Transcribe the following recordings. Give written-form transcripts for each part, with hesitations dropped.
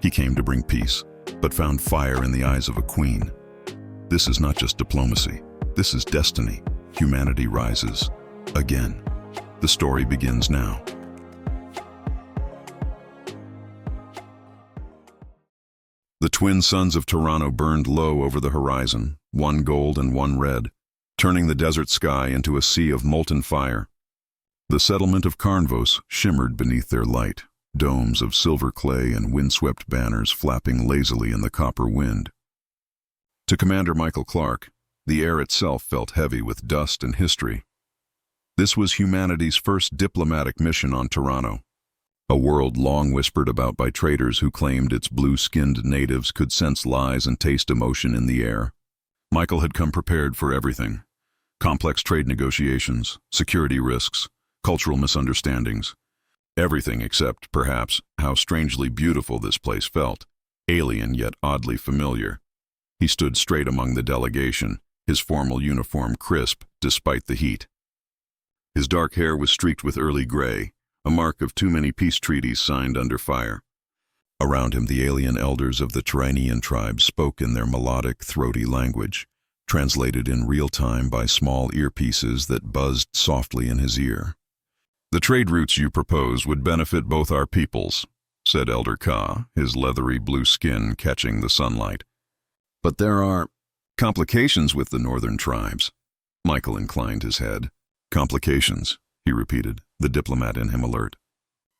He came to bring peace, but found fire in the eyes of a queen. This is not just diplomacy. This is destiny. Humanity rises again. The story begins now. The twin suns of Toronto burned low over the horizon, one gold and one red, turning the desert sky into a sea of molten fire. The settlement of Carnvos shimmered beneath their light, domes of silver clay and windswept banners flapping lazily in the copper wind. To Commander Michael Clark, the air itself felt heavy with dust and history. This was humanity's first diplomatic mission on Toronto, a world long whispered about by traitors who claimed its blue-skinned natives could sense lies and taste emotion in the air. Michael had come prepared for everything: complex trade negotiations, security risks, cultural misunderstandings. Everything except, perhaps, how strangely beautiful this place felt, alien yet oddly familiar. He stood straight among the delegation, his formal uniform crisp despite the heat. His dark hair was streaked with early gray, a mark of too many peace treaties signed under fire. Around him, the alien elders of the Turanian tribes spoke in their melodic, throaty language, translated in real time by small earpieces that buzzed softly in his ear. "The trade routes you propose would benefit both our peoples," said Elder Ka, his leathery blue skin catching the sunlight. "But there are complications with the northern tribes." Michael inclined his head. "Complications," he repeated, the diplomat in him alert.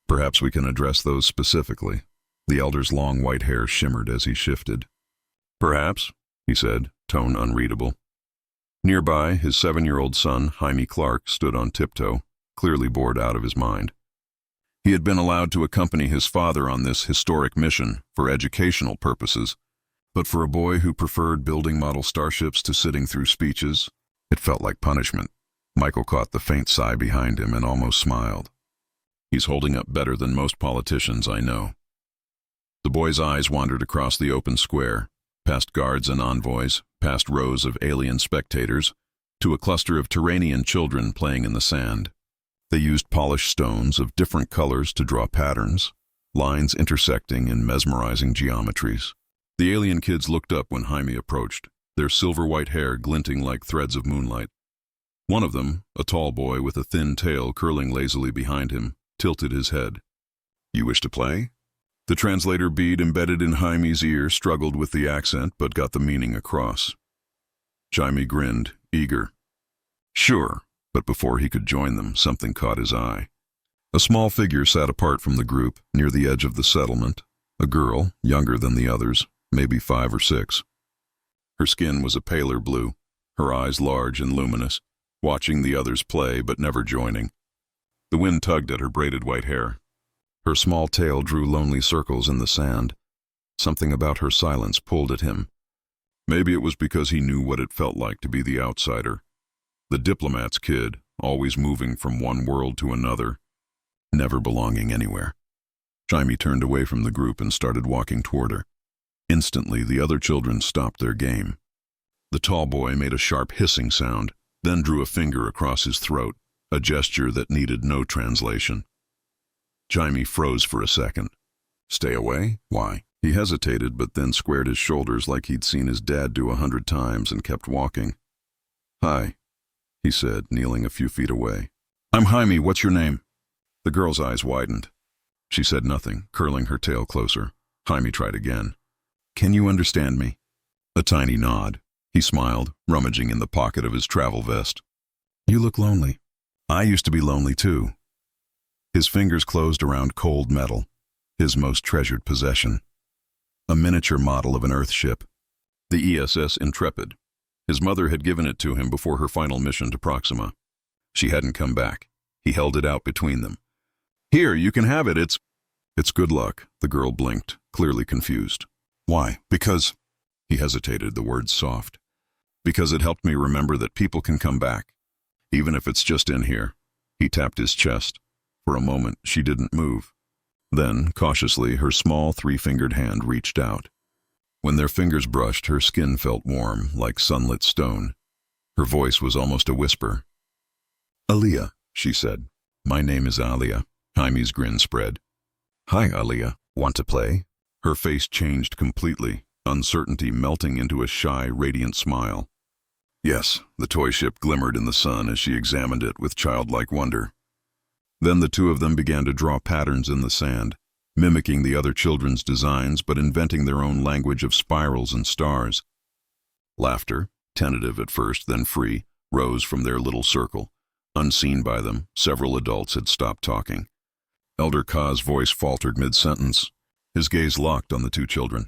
"Perhaps we can address those specifically." The elder's long white hair shimmered as he shifted. "Perhaps," he said, tone unreadable. Nearby, his 7-year-old son, Jaime Clark, stood on tiptoe, clearly bored out of his mind. He had been allowed to accompany his father on this historic mission for educational purposes, but for a boy who preferred building model starships to sitting through speeches, it felt like punishment. Michael caught the faint sigh behind him and almost smiled. "He's holding up better than most politicians I know." The boy's eyes wandered across the open square, past guards and envoys, past rows of alien spectators, to a cluster of Turanian children playing in the sand. They used polished stones of different colors to draw patterns, lines intersecting in mesmerizing geometries. The alien kids looked up when Jaime approached, their silver-white hair glinting like threads of moonlight. One of them, a tall boy with a thin tail curling lazily behind him, tilted his head. "You wish to play?" The translator bead embedded in Jaime's ear struggled with the accent but got the meaning across. Jaime grinned, eager. "Sure," but before he could join them, something caught his eye. A small figure sat apart from the group, near the edge of the settlement, a girl, younger than the others, maybe 5 or 6. Her skin was a paler blue, her eyes large and luminous, watching the others play but never joining. The wind tugged at her braided white hair. Her small tail drew lonely circles in the sand. Something about her silence pulled at him. Maybe it was because he knew what it felt like to be the outsider. The diplomat's kid, always moving from one world to another, never belonging anywhere. Jaime turned away from the group and started walking toward her. Instantly, the other children stopped their game. The tall boy made a sharp hissing sound, then drew a finger across his throat, a gesture that needed no translation. Jaime froze for a second. "Stay away? Why?" He hesitated, but then squared his shoulders like he'd seen his dad do 100 times and kept walking. "Hi," he said, kneeling a few feet away. "I'm Jaime, what's your name?" The girl's eyes widened. She said nothing, curling her tail closer. Jaime tried again. "Can you understand me?" A tiny nod. He smiled, rummaging in the pocket of his travel vest. "You look lonely." "I used to be lonely too." His fingers closed around cold metal, his most treasured possession. A miniature model of an Earth ship, the ESS Intrepid. His mother had given it to him before her final mission to Proxima. She hadn't come back. He held it out between them. "Here, you can have it, It's good luck," the girl blinked, clearly confused. "Why?" "Because..." He hesitated, the words soft. "Because it helped me remember that people can come back, even if it's just in here." He tapped his chest. For a moment, she didn't move. Then, cautiously, her small 3-fingered hand reached out. When their fingers brushed, her skin felt warm, like sunlit stone. Her voice was almost a whisper. "Aliyah," she said. "My name is Aliyah." Jaime's grin spread. "Hi, Aliyah. Want to play?" Her face changed completely, uncertainty melting into a shy, radiant smile. Yes, the toy ship glimmered in the sun as she examined it with childlike wonder. Then the two of them began to draw patterns in the sand, mimicking the other children's designs but inventing their own language of spirals and stars. Laughter, tentative at first, then free, rose from their little circle. Unseen by them, several adults had stopped talking. Elder Ka's voice faltered mid-sentence. His gaze locked on the two children.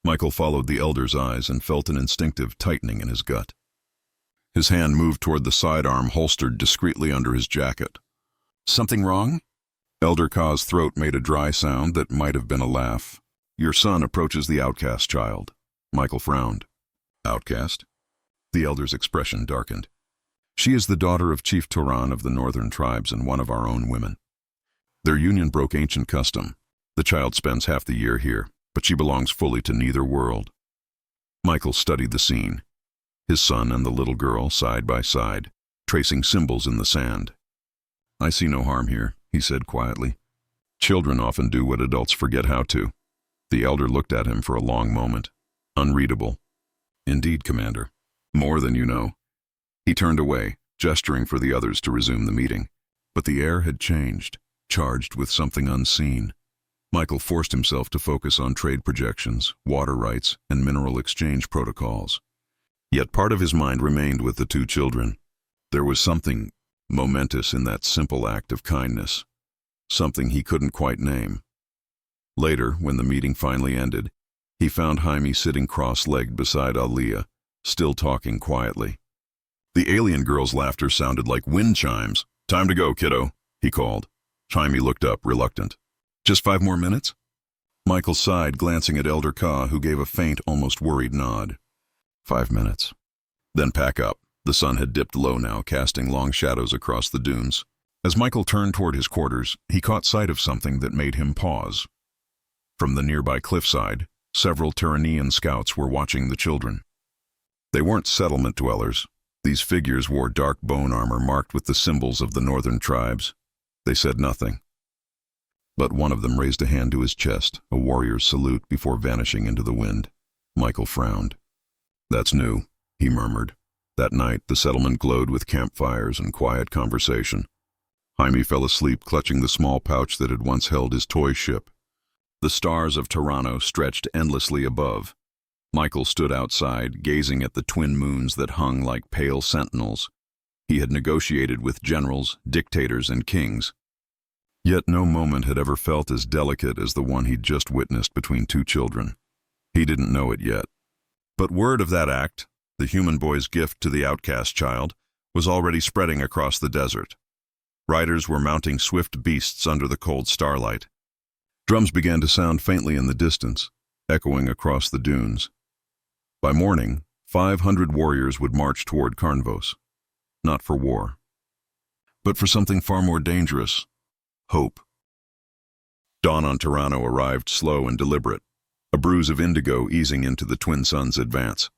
Michael followed the elder's eyes and felt an instinctive tightening in his gut. His hand moved toward the sidearm holstered discreetly under his jacket. Something wrong? Elder Ka's throat made a dry sound that might have been a laugh. Your son approaches the outcast child. Michael frowned. Outcast? The elder's expression darkened. She is the daughter of Chief Turan of the northern tribes and one of our own women. Their union broke ancient custom. The child spends half the year here, but she belongs fully to neither world. Michael studied the scene. His son and the little girl side by side, tracing symbols in the sand. I see no harm here, he said quietly. Children often do what adults forget how to. The elder looked at him for a long moment. Unreadable. Indeed, Commander. More than you know. He turned away, gesturing for the others to resume the meeting. But the air had changed, charged with something unseen. Michael forced himself to focus on trade projections, water rights, and mineral exchange protocols. Yet part of his mind remained with the two children. There was something momentous in that simple act of kindness, something he couldn't quite name. Later, when the meeting finally ended, he found Jaime sitting cross-legged beside Aliyah, still talking quietly. The alien girl's laughter sounded like wind chimes. Time to go, kiddo, he called. Jaime looked up, reluctant. Just 5 more minutes? Michael sighed, glancing at Elder Ka, who gave a faint, almost worried nod. 5 minutes. Then pack up. The sun had dipped low now, casting long shadows across the dunes. As Michael turned toward his quarters, he caught sight of something that made him pause. From the nearby cliffside, several Tyrannian scouts were watching the children. They weren't settlement dwellers. These figures wore dark bone armor marked with the symbols of the northern tribes. They said nothing. But one of them raised a hand to his chest, a warrior's salute before vanishing into the wind. Michael frowned. That's new, he murmured. That night, the settlement glowed with campfires and quiet conversation. Jaime fell asleep, clutching the small pouch that had once held his toy ship. The stars of Toronto stretched endlessly above. Michael stood outside, gazing at the twin moons that hung like pale sentinels. He had negotiated with generals, dictators, and kings. Yet no moment had ever felt as delicate as the one he'd just witnessed between two children. He didn't know it yet. But word of that act, the human boy's gift to the outcast child, was already spreading across the desert. Riders were mounting swift beasts under the cold starlight. Drums began to sound faintly in the distance, echoing across the dunes. By morning, 500 warriors would march toward Karnvos, not for war, but for something far more dangerous: hope. Dawn on Toronto arrived slow and deliberate, a bruise of indigo easing into the twin suns' advance.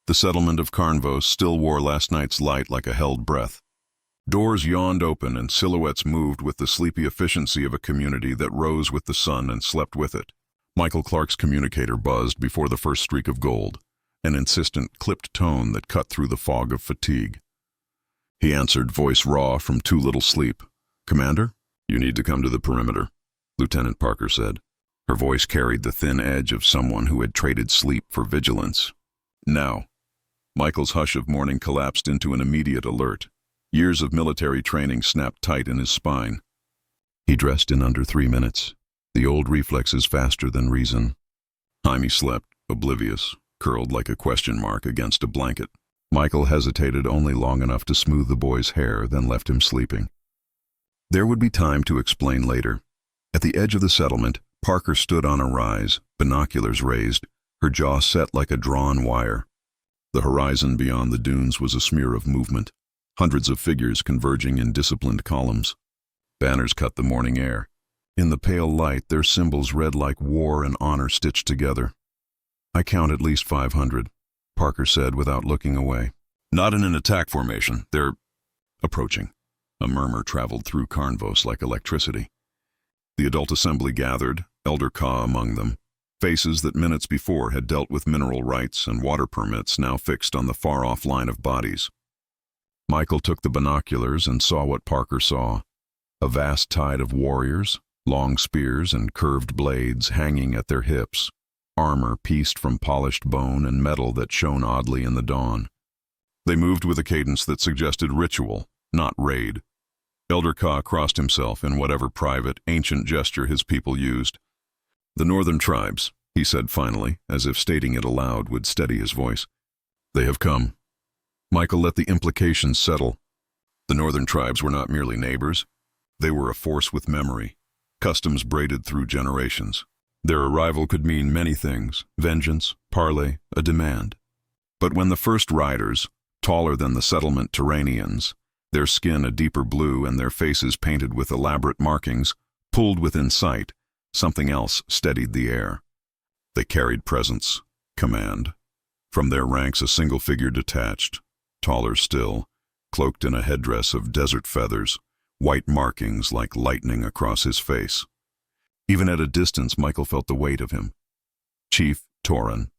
The settlement of Karnvos still wore last night's light like a held breath. Doors yawned open and silhouettes moved with the sleepy efficiency of a community that rose with the sun and slept with it. Michael Clark's communicator buzzed before the first streak of gold, an insistent, clipped tone that cut through the fog of fatigue. He answered, voice raw from too little sleep. "Commander, you need to come to the perimeter," Lieutenant Parker said. Her voice carried the thin edge of someone who had traded sleep for vigilance. Now. Michael's hush of mourning collapsed into an immediate alert. Years of military training snapped tight in his spine. He dressed in under 3 minutes, the old reflexes faster than reason. Jaime slept, oblivious, curled like a question mark against a blanket. Michael hesitated only long enough to smooth the boy's hair, then left him sleeping. There would be time to explain later. At the edge of the settlement, Parker stood on a rise, binoculars raised, her jaw set like a drawn wire. The horizon beyond the dunes was a smear of movement, hundreds of figures converging in disciplined columns. Banners cut the morning air. In the pale light, their symbols read like war and honor stitched together. "I count at least 500, Parker said without looking away. "Not in an attack formation. They're approaching." A murmur traveled through Karnvos like electricity. The adult assembly gathered, Elder Ka among them. Faces that minutes before had dealt with mineral rights and water permits now fixed on the far-off line of bodies. Michael took the binoculars and saw what Parker saw. A vast tide of warriors, long spears and curved blades hanging at their hips, armor pieced from polished bone and metal that shone oddly in the dawn. They moved with a cadence that suggested ritual, not raid. Elder Ka crossed himself in whatever private, ancient gesture his people used. "The northern tribes," he said finally, as if stating it aloud would steady his voice. "They have come." Michael let the implications settle. The northern tribes were not merely neighbors. They were a force with memory, customs braided through generations. Their arrival could mean many things: vengeance, parley, a demand. But when the first riders, taller than the settlement Terranians, their skin a deeper blue and their faces painted with elaborate markings, pulled within sight, something else steadied the air. They carried presence, command. From their ranks a single figure detached, taller still, cloaked in a headdress of desert feathers, white markings like lightning across his face. Even at a distance, Michael felt the weight of him. Chief Toran.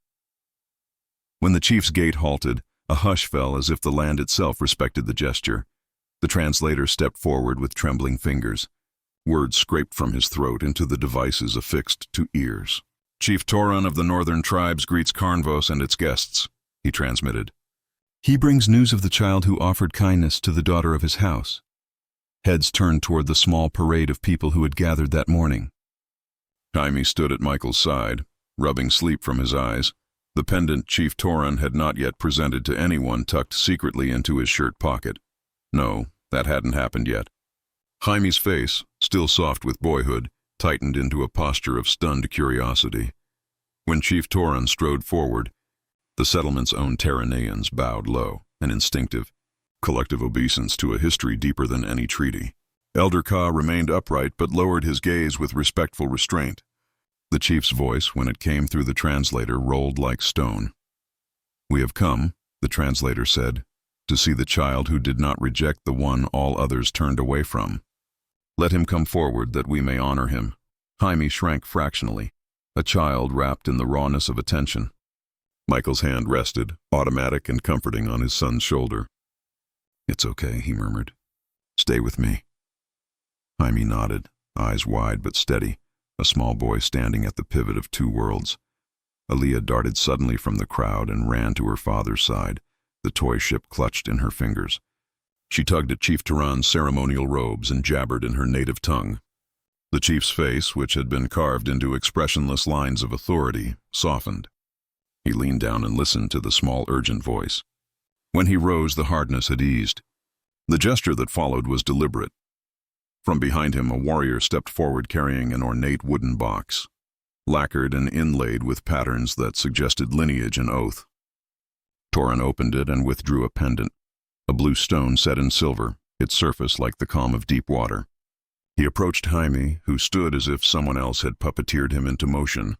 When the chief's gate halted, a hush fell as if the land itself respected the gesture. The translator stepped forward with trembling fingers. Words scraped from his throat into the devices affixed to ears. "Chief Toran of the northern tribes greets Karnvos and its guests," he transmitted. "He brings news of the child who offered kindness to the daughter of his house." Heads turned toward the small parade of people who had gathered that morning. Jaime stood at Michael's side, rubbing sleep from his eyes. The pendant Chief Toran had not yet presented to anyone tucked secretly into his shirt pocket. No, that hadn't happened yet. Jaime's face, still soft with boyhood, tightened into a posture of stunned curiosity. When Chief Toran strode forward, the settlement's own Terranians bowed low, an instinctive, collective obeisance to a history deeper than any treaty. Elder Ka remained upright but lowered his gaze with respectful restraint. The chief's voice, when it came through the translator, rolled like stone. "We have come," the translator said, "to see the child who did not reject the one all others turned away from. Let him come forward that we may honor him." Jaime shrank fractionally, a child wrapped in the rawness of attention. Michael's hand rested, automatic and comforting, on his son's shoulder. "It's okay," he murmured. "Stay with me." Jaime nodded, eyes wide but steady, a small boy standing at the pivot of two worlds. Aaliyah darted suddenly from the crowd and ran to her father's side, the toy ship clutched in her fingers. She tugged at Chief Toran's ceremonial robes and jabbered in her native tongue. The chief's face, which had been carved into expressionless lines of authority, softened. He leaned down and listened to the small, urgent voice. When he rose, the hardness had eased. The gesture that followed was deliberate. From behind him, a warrior stepped forward carrying an ornate wooden box, lacquered and inlaid with patterns that suggested lineage and oath. Toran opened it and withdrew a pendant, a blue stone set in silver, its surface like the calm of deep water. He approached Jaime, who stood as if someone else had puppeteered him into motion.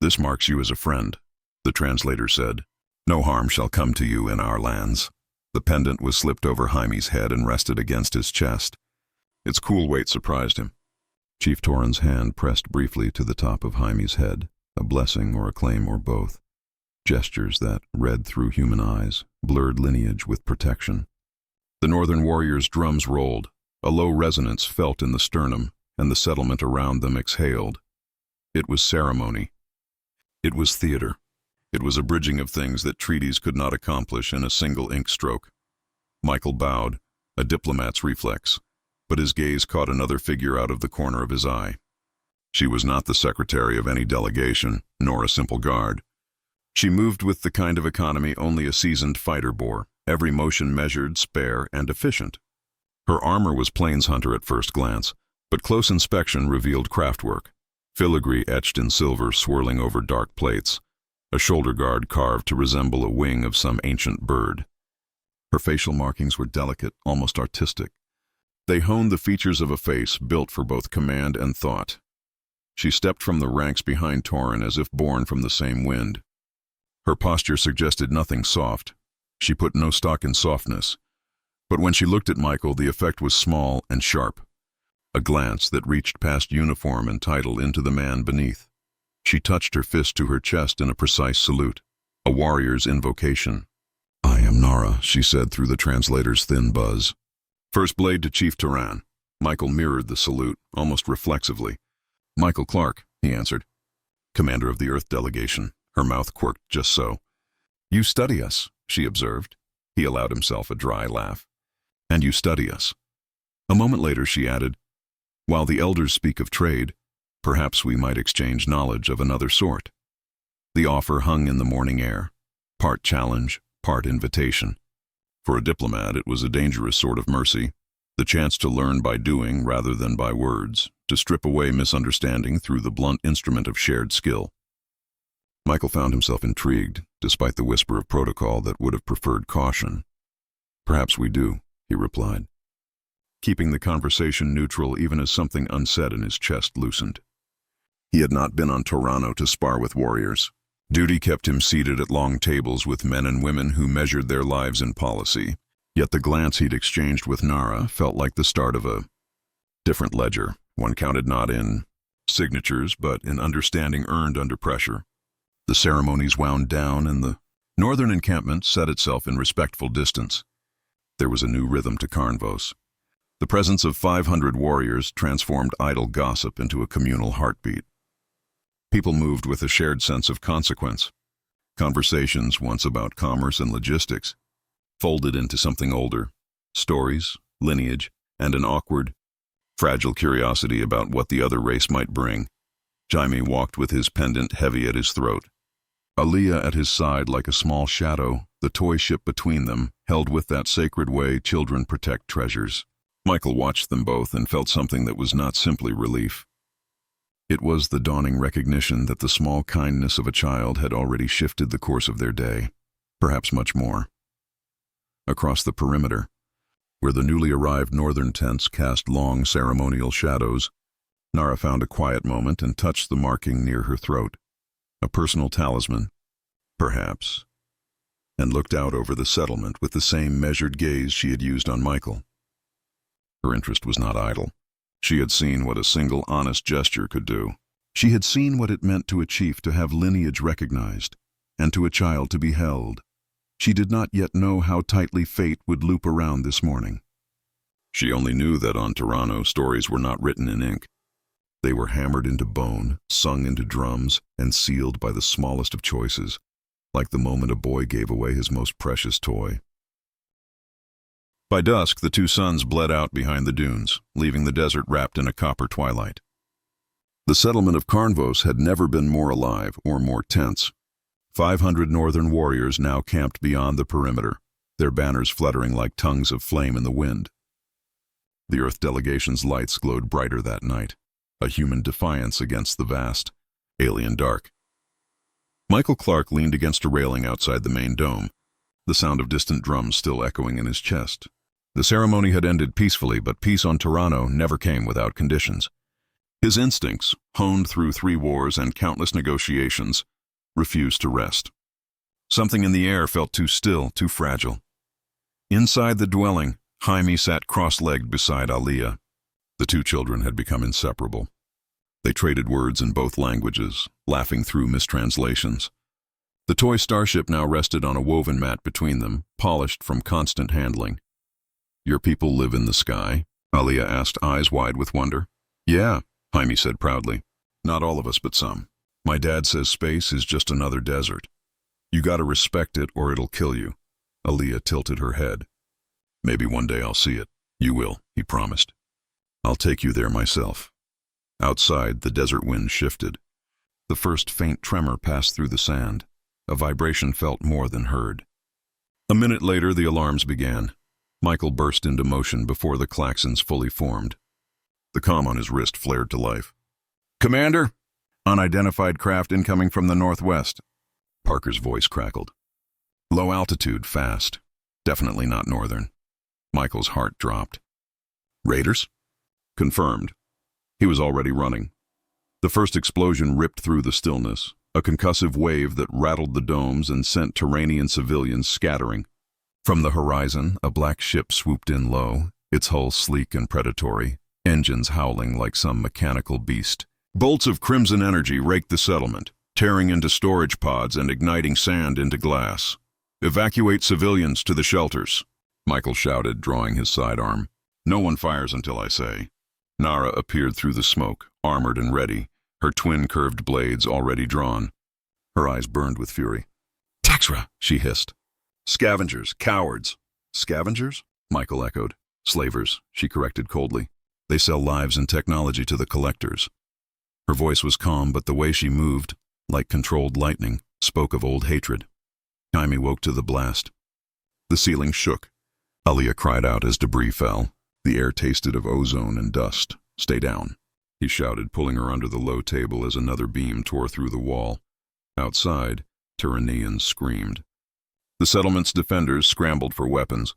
"This marks you as a friend," the translator said. "No harm shall come to you in our lands." The pendant was slipped over Jaime's head and rested against his chest. Its cool weight surprised him. Chief Toran's hand pressed briefly to the top of Jaime's head, a blessing or a claim or both. Gestures that, read through human eyes, blurred lineage with protection. The northern warriors' drums rolled, a low resonance felt in the sternum, and the settlement around them exhaled. It was ceremony. It was theater. It was a bridging of things that treaties could not accomplish in a single ink stroke. Michael bowed, a diplomat's reflex, but his gaze caught another figure out of the corner of his eye. She was not the secretary of any delegation, nor a simple guard. She moved with the kind of economy only a seasoned fighter bore, every motion measured, spare, and efficient. Her armor was plains hunter at first glance, but close inspection revealed craftwork, filigree etched in silver swirling over dark plates, a shoulder guard carved to resemble a wing of some ancient bird. Her facial markings were delicate, almost artistic. They honed the features of a face built for both command and thought. She stepped from the ranks behind Toran as if born from the same wind. Her posture suggested nothing soft. She put no stock in softness. But when she looked at Michael, the effect was small and sharp. a glance that reached past uniform and title into the man beneath. She touched her fist to her chest in a precise salute, a warrior's invocation. "I am Nara," she said through the translator's thin buzz. "First blade to Chief Turan." Michael mirrored the salute, almost reflexively. "Michael Clark," he answered. "Commander of the Earth delegation." Her mouth quirked just so. "You study us," she observed. He allowed himself a dry laugh. "And you study us." A moment later she added, "While the elders speak of trade, perhaps we might exchange knowledge of another sort." The offer hung in the morning air, part challenge, part invitation. For a diplomat, it was a dangerous sort of mercy, the chance to learn by doing rather than by words, to strip away misunderstanding through the blunt instrument of shared skill. Michael found himself intrigued, despite the whisper of protocol that would have preferred caution. "Perhaps we do," he replied, keeping the conversation neutral even as something unsaid in his chest loosened. He had not been on Toronto to spar with warriors. Duty kept him seated at long tables with men and women who measured their lives in policy, yet the glance he'd exchanged with Nara felt like the start of a different ledger, one counted not in signatures but in understanding earned under pressure. The ceremonies wound down and the northern encampment set itself in respectful distance. There was a new rhythm to Karnvos. The presence of 500 warriors transformed idle gossip into a communal heartbeat. People moved with a shared sense of consequence. Conversations, once about commerce and logistics, folded into something older, stories, lineage, and an awkward, fragile curiosity about what the other race might bring. Jaime walked with his pendant heavy at his throat. Aaliyah at his side like a small shadow, the toy ship between them, held with that sacred way children protect treasures. Michael watched them both and felt something that was not simply relief. It was the dawning recognition that the small kindness of a child had already shifted the course of their day, perhaps much more. Across the perimeter, where the newly arrived northern tents cast long ceremonial shadows, Nara found a quiet moment and touched the marking near her throat. A personal talisman, perhaps, and looked out over the settlement with the same measured gaze she had used on Michael. Her interest was not idle. She had seen what a single honest gesture could do. She had seen what it meant to a chief to have lineage recognized, and to a child to be held. She did not yet know how tightly fate would loop around this morning. She only knew that on Toronto stories were not written in ink. They were hammered into bone, sung into drums, and sealed by the smallest of choices, like the moment a boy gave away his most precious toy. By dusk, the two suns bled out behind the dunes, leaving the desert wrapped in a copper twilight. The settlement of Karnvos had never been more alive or more tense. 500 northern warriors now camped beyond the perimeter, their banners fluttering like tongues of flame in the wind. The Earth delegation's lights glowed brighter that night, a human defiance against the vast, alien dark. Michael Clark leaned against a railing outside the main dome, the sound of distant drums still echoing in his chest. The ceremony had ended peacefully, but peace on Toronto never came without conditions. His instincts, honed through 3 wars and countless negotiations, refused to rest. Something in the air felt too still, too fragile. Inside the dwelling, Jaime sat cross-legged beside Aaliyah. The two children had become inseparable. They traded words in both languages, laughing through mistranslations. The toy starship now rested on a woven mat between them, polished from constant handling. "Your people live in the sky?" Aaliyah asked, eyes wide with wonder. "Yeah," Jaime said proudly. "Not all of us, but some. My dad says space is just another desert. You gotta respect it or it'll kill you." Aaliyah tilted her head. "Maybe one day I'll see it." "You will," he promised. "I'll take you there myself." Outside, the desert wind shifted. The first faint tremor passed through the sand, a vibration felt more than heard. A minute later, the alarms began. Michael burst into motion before the klaxons fully formed. The comm on his wrist flared to life. "Commander, unidentified craft incoming from the northwest." Parker's voice crackled. "Low altitude, fast. Definitely not northern." Michael's heart dropped. "Raiders?" "Confirmed." He was already running. The first explosion ripped through the stillness, a concussive wave that rattled the domes and sent Turanian civilians scattering. From the horizon, a black ship swooped in low, its hull sleek and predatory, engines howling like some mechanical beast. Bolts of crimson energy raked the settlement, tearing into storage pods and igniting sand into glass. "Evacuate civilians to the shelters," Michael shouted, drawing his sidearm. "No one fires until I say." Nara appeared through the smoke, armored and ready, her twin curved blades already drawn. Her eyes burned with fury. "Taxra," she hissed. "Scavengers, cowards." "Scavengers?" Michael echoed. "Slavers," she corrected coldly. "They sell lives and technology to the collectors." Her voice was calm, but the way she moved, like controlled lightning, spoke of old hatred. Jaime woke to the blast. The ceiling shook. Alia cried out as debris fell. The air tasted of ozone and dust. "Stay down," he shouted, pulling her under the low table as another beam tore through the wall. Outside, Tyrannians screamed. The settlement's defenders scrambled for weapons,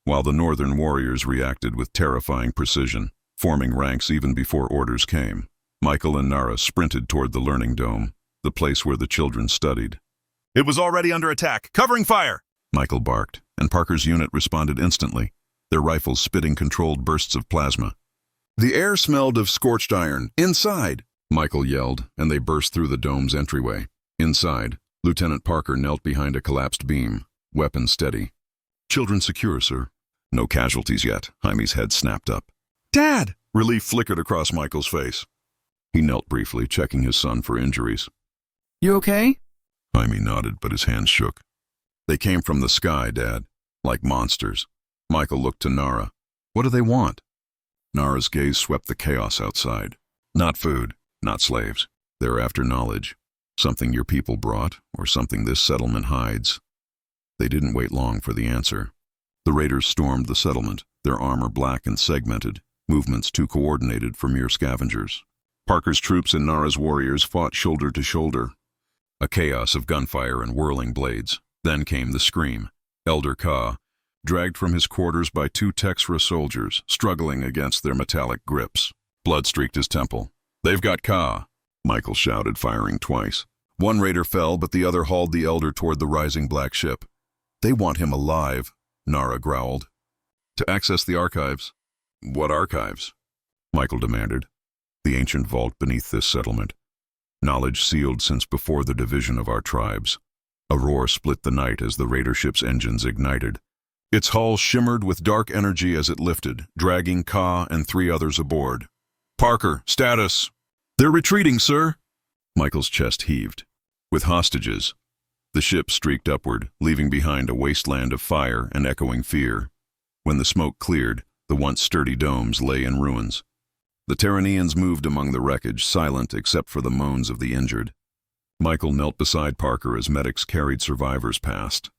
while the northern warriors reacted with terrifying precision, forming ranks even before orders came. Michael and Nara sprinted toward the learning dome, the place where the children studied. "It was already under attack! Covering fire!" Michael barked, and Parker's unit responded instantly, their rifles spitting controlled bursts of plasma. "The air smelled of scorched iron! Inside!" Michael yelled, and they burst through the dome's entryway. Inside, Lieutenant Parker knelt behind a collapsed beam, weapon steady. "Children secure, sir." "No casualties yet." Jaime's head snapped up. "Dad!" Relief flickered across Michael's face. He knelt briefly, checking his son for injuries. "You okay?" Jaime nodded, but his hands shook. "They came from the sky, Dad, like monsters." Michael looked to Nara. "What do they want?" Nara's gaze swept the chaos outside. "Not food, not slaves. They're after knowledge. Something your people brought, or something this settlement hides." They didn't wait long for the answer. The raiders stormed the settlement, their armor black and segmented, movements too coordinated for mere scavengers. Parker's troops and Nara's warriors fought shoulder to shoulder. A chaos of gunfire and whirling blades. Then came the scream. Elder Ka, dragged from his quarters by two Texra soldiers, struggling against their metallic grips. Blood streaked his temple. "They've got Ka," Michael shouted, firing twice. One raider fell, but the other hauled the elder toward the rising black ship. "They want him alive," Nara growled. "To access the archives." "What archives?" Michael demanded. "The ancient vault beneath this settlement. Knowledge sealed since before the division of our tribes." A roar split the night as the raider ship's engines ignited. Its hull shimmered with dark energy as it lifted, dragging Ka and 3 others aboard. "Parker, status!" "They're retreating, sir." Michael's chest heaved. With hostages, the ship streaked upward, leaving behind a wasteland of fire and echoing fear. When the smoke cleared, the once sturdy domes lay in ruins. The Tyrannians moved among the wreckage, silent except for the moans of the injured. Michael knelt beside Parker as medics carried survivors past.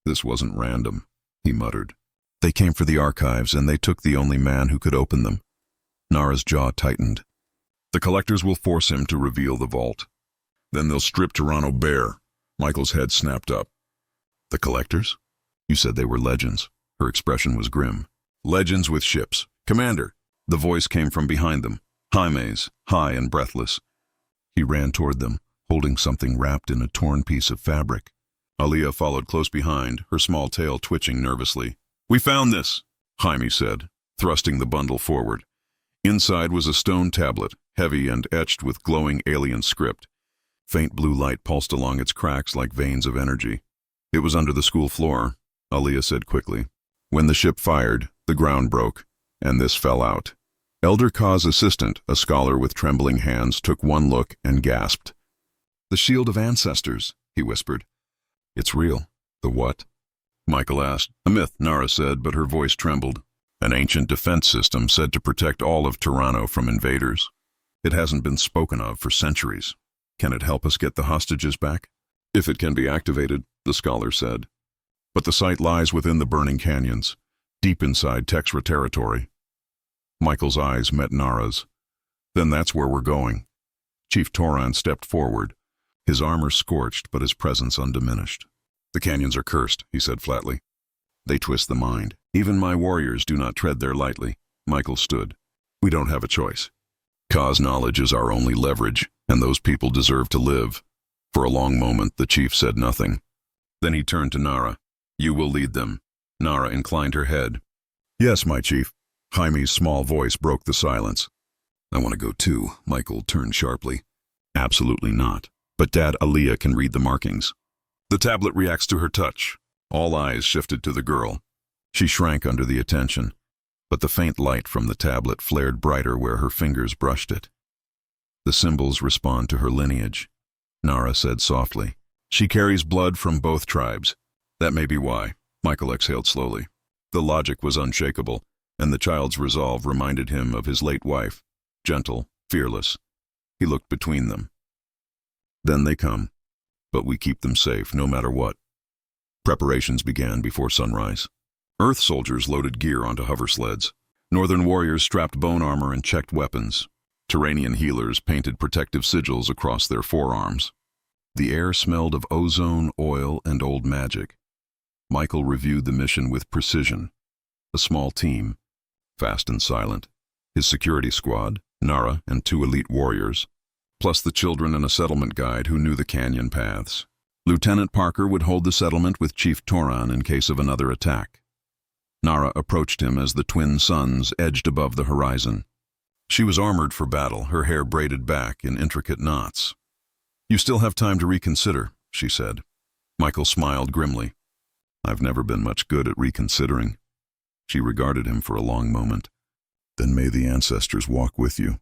"This wasn't random," he muttered. "They came for the archives, and they took the only man who could open them." Nara's jaw tightened. "The collectors will force him to reveal the vault. Then they'll strip Toronto bare." Michael's head snapped up. "The collectors? You said they were legends." Her expression was grim. "Legends with ships. Commander!" The voice came from behind them. Jaime's, high and breathless. He ran toward them, holding something wrapped in a torn piece of fabric. Alia followed close behind, her small tail twitching nervously. "We found this," Jaime said, thrusting the bundle forward. Inside was a stone tablet, heavy and etched with glowing alien script. Faint blue light pulsed along its cracks like veins of energy. "It was under the school floor," Alia said quickly. "When the ship fired, the ground broke, and this fell out." Elder Ka's assistant, a scholar with trembling hands, took one look and gasped. "The shield of ancestors," he whispered. "It's real." "The what?" Michael asked. "A myth," Nara said, but her voice trembled. "An ancient defense system said to protect all of Toronto from invaders. It hasn't been spoken of for centuries. Can it help us get the hostages back?" "If it can be activated," the scholar said. "But the site lies within the burning canyons, deep inside Texra territory." Michael's eyes met Nara's. "Then that's where we're going." Chief Toran stepped forward, his armor scorched but his presence undiminished. "The canyons are cursed," he said flatly. "They twist the mind. Even my warriors do not tread there lightly." Michael stood. "We don't have a choice. Ka's knowledge is our only leverage, and those people deserve to live." For a long moment, the chief said nothing. Then he turned to Nara. "You will lead them." Nara inclined her head. "Yes, my chief." Jaime's small voice broke the silence. I want to go too, Michael turned sharply. Absolutely not. But Dad, Aaliyah can read the markings. The tablet reacts to her touch. All eyes shifted to the girl. She shrank under the attention, but the faint light from the tablet flared brighter where her fingers brushed it. The symbols respond to her lineage, Nara said softly. She carries blood from both tribes. That may be why. Michael exhaled slowly. The logic was unshakable, and the child's resolve reminded him of his late wife, gentle, fearless. He looked between them. Then they come, but we keep them safe no matter what. Preparations began before sunrise. Earth soldiers loaded gear onto hover sleds. Northern warriors strapped bone armor and checked weapons. Terranian healers painted protective sigils across their forearms. The air smelled of ozone, oil, and old magic. Michael reviewed the mission with precision. A small team, fast and silent. His security squad, Nara and 2 elite warriors, plus the children and a settlement guide who knew the canyon paths. Lieutenant Parker would hold the settlement with Chief Toran in case of another attack. Nara approached him as the twin suns edged above the horizon. She was armored for battle, her hair braided back in intricate knots. You still have time to reconsider, she said. Michael smiled grimly. I've never been much good at reconsidering. She regarded him for a long moment. Then may the ancestors walk with you.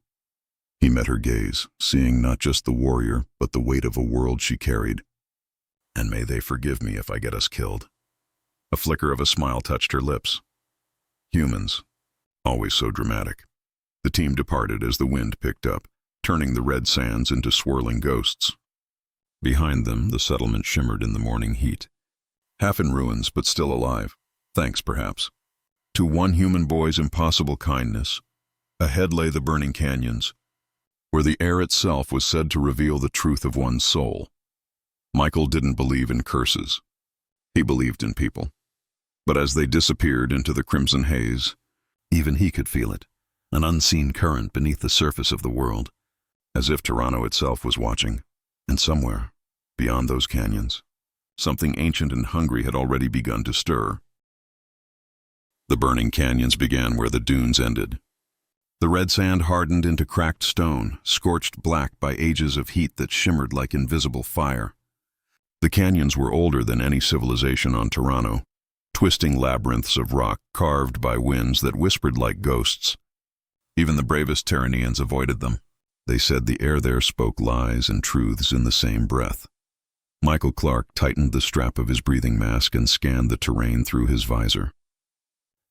He met her gaze, seeing not just the warrior, but the weight of a world she carried. And may they forgive me if I get us killed. A flicker of a smile touched her lips. Humans, always so dramatic. The team departed as the wind picked up, turning the red sands into swirling ghosts. Behind them, the settlement shimmered in the morning heat. Half in ruins, but still alive. Thanks, perhaps. To one human boy's impossible kindness, ahead lay the burning canyons, where the air itself was said to reveal the truth of one's soul. Michael didn't believe in curses. He believed in people. But as they disappeared into the crimson haze, even he could feel it, an unseen current beneath the surface of the world, as if Toronto itself was watching. And somewhere, beyond those canyons, something ancient and hungry had already begun to stir. The burning canyons began where the dunes ended. The red sand hardened into cracked stone, scorched black by ages of heat that shimmered like invisible fire. The canyons were older than any civilization on Toronto, twisting labyrinths of rock carved by winds that whispered like ghosts. Even the bravest Terranians avoided them. They said the air there spoke lies and truths in the same breath. Michael Clark tightened the strap of his breathing mask and scanned the terrain through his visor.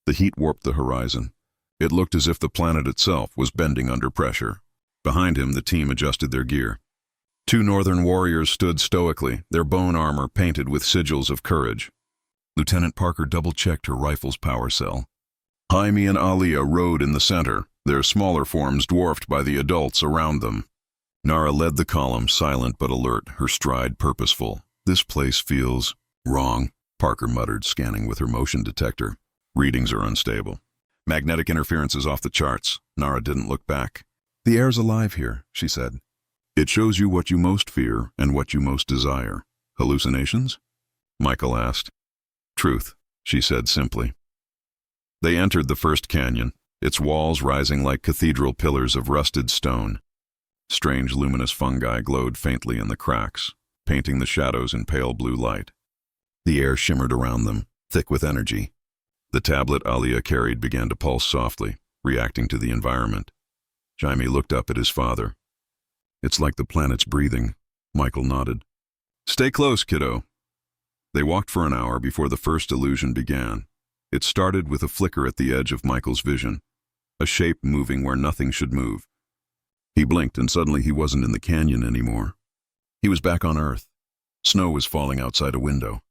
The heat warped the horizon. It looked as if the planet itself was bending under pressure. Behind him, the team adjusted their gear. 2 northern warriors stood stoically, their bone armor painted with sigils of courage. Lieutenant Parker double-checked her rifle's power cell. Jaime and Aaliyah rode in the center, their smaller forms dwarfed by the adults around them. Nara led the column, silent but alert, her stride purposeful. This place feels wrong, Parker muttered, scanning with her motion detector. Readings are unstable. Magnetic interference is off the charts. Nara didn't look back. The air's alive here, she said. It shows you what you most fear and what you most desire. Hallucinations? Michael asked. Truth, she said simply. They entered the first canyon, its walls rising like cathedral pillars of rusted stone. Strange luminous fungi glowed faintly in the cracks, painting the shadows in pale blue light. The air shimmered around them, thick with energy. The tablet Aaliyah carried began to pulse softly, reacting to the environment. Jaime looked up at his father. It's like the planet's breathing. Michael nodded. Stay close, kiddo. They walked for an hour before the first illusion began. It started with a flicker at the edge of Michael's vision, a shape moving where nothing should move. He blinked and suddenly he wasn't in the canyon anymore. He was back on Earth. Snow was falling outside a window.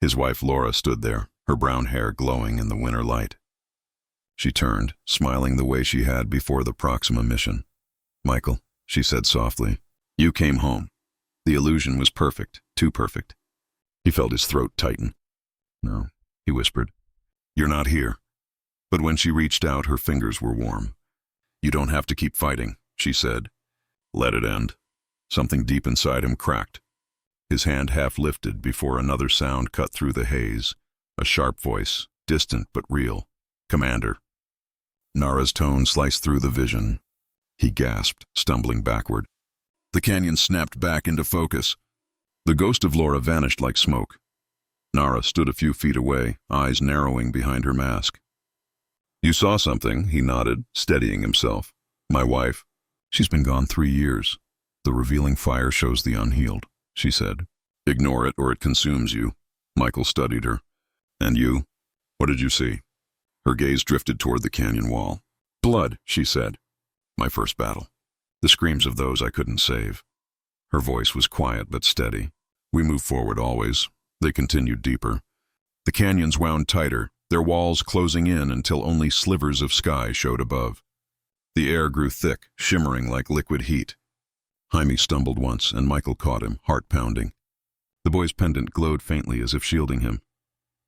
His wife Laura stood there, her brown hair glowing in the winter light. She turned, smiling the way she had before the Proxima mission. Michael, she said softly, you came home. The illusion was perfect, too perfect. He felt his throat tighten. No, he whispered. You're not here. But when she reached out, her fingers were warm. You don't have to keep fighting, she said. Let it end. Something deep inside him cracked. His hand half lifted before another sound cut through the haze. A sharp voice, distant but real. Commander. Nara's tone sliced through the vision. He gasped, stumbling backward. The canyon snapped back into focus. The ghost of Laura vanished like smoke. Nara stood a few feet away, eyes narrowing behind her mask. "You saw something," he nodded, steadying himself. "My wife. She's been gone 3 years. The revealing fire shows the unhealed," she said. "Ignore it or it consumes you." Michael studied her. "And you? What did you see?" Her gaze drifted toward the canyon wall. "Blood," she said. "My first battle. The screams of those I couldn't save." Her voice was quiet but steady. "We move forward always." They continued deeper. The canyons wound tighter, their walls closing in until only slivers of sky showed above. The air grew thick, shimmering like liquid heat. Jaime stumbled once, and Michael caught him, heart pounding. The boy's pendant glowed faintly as if shielding him.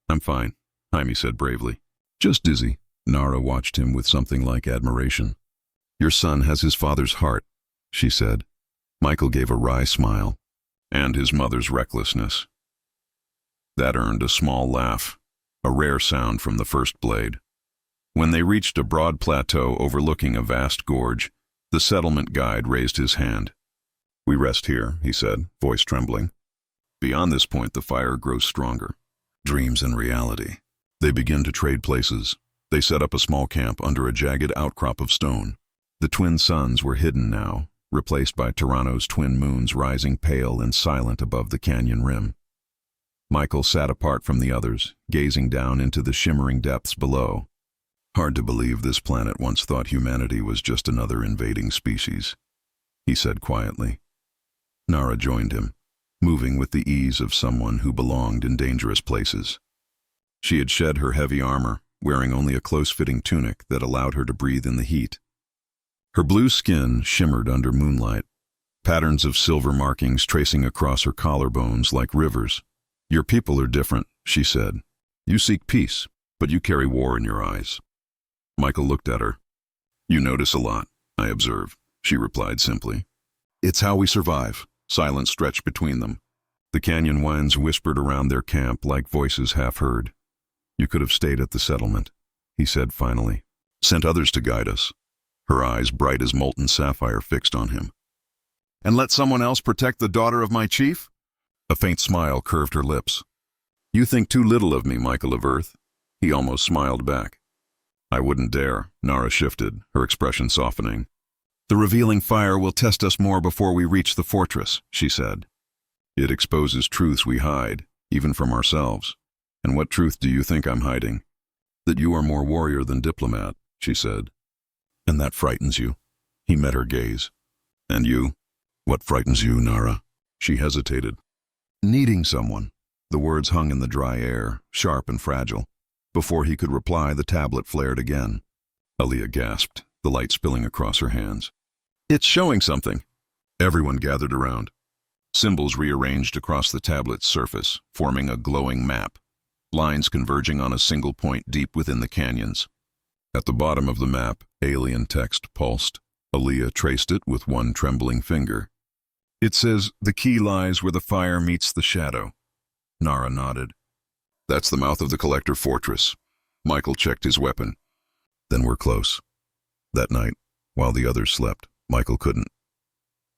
"I'm fine," Jaime said bravely. "Just dizzy." Nara watched him with something like admiration. "Your son has his father's heart," she said. Michael gave a wry smile. "And his mother's recklessness." That earned a small laugh, a rare sound from the first blade. When they reached a broad plateau overlooking a vast gorge, the settlement guide raised his hand. "We rest here," he said, voice trembling. "Beyond this point the fire grows stronger. Dreams and reality. They begin to trade places." They set up a small camp under a jagged outcrop of stone. The twin suns were hidden now, replaced by Toronto's twin moons rising pale and silent above the canyon rim. Michael sat apart from the others, gazing down into the shimmering depths below. "Hard to believe this planet once thought humanity was just another invading species," he said quietly. Nara joined him, moving with the ease of someone who belonged in dangerous places. She had shed her heavy armor, wearing only a close-fitting tunic that allowed her to breathe in the heat. Her blue skin shimmered under moonlight, patterns of silver markings tracing across her collarbones like rivers. "Your people are different," she said. "You seek peace, but you carry war in your eyes." Michael looked at her. "You notice a lot, I observe," she replied simply. "It's how we survive." Silence stretched between them. The canyon winds whispered around their camp like voices half heard. "You could have stayed at the settlement," he said finally. "Sent others to guide us." Her eyes, bright as molten sapphire, fixed on him. "And let someone else protect the daughter of my chief?" A faint smile curved her lips. "You think too little of me, Michael of Earth." He almost smiled back. "I wouldn't dare." Nara shifted, her expression softening. "The revealing fire will test us more before we reach the fortress," she said. "It exposes truths we hide, even from ourselves." "And what truth do you think I'm hiding?" "That you are more warrior than diplomat," she said. "And that frightens you." He met her gaze. "And you? What frightens you, Nara?" She hesitated. "Needing someone." The words hung in the dry air, sharp and fragile. Before he could reply, the tablet flared again. Aaliyah gasped, the light spilling across her hands. "It's showing something." Everyone gathered around. Symbols rearranged across the tablet's surface, forming a glowing map, lines converging on a single point deep within the canyons. At the bottom of the map, alien text pulsed. Aaliyah traced it with one trembling finger. "It says, 'The key lies where the fire meets the shadow.'" Nara nodded. "That's the mouth of the Collector Fortress." Michael checked his weapon. "Then we're close." That night, while the others slept, Michael couldn't.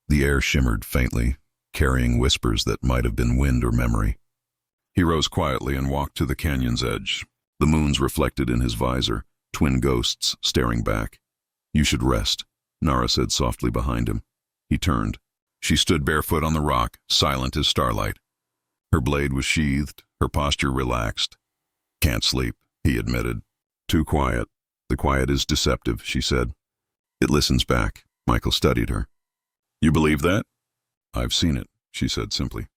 The air shimmered faintly, carrying whispers that might have been wind or memory. He rose quietly and walked to the canyon's edge. The moons reflected in his visor, twin ghosts staring back. "You should rest," Nara said softly behind him. He turned. She stood barefoot on the rock, silent as starlight. Her blade was sheathed, her posture relaxed. "Can't sleep," he admitted. "Too quiet." "The quiet is deceptive," she said. "It listens back." Michael studied her. "You believe that?" "I've seen it," she said simply.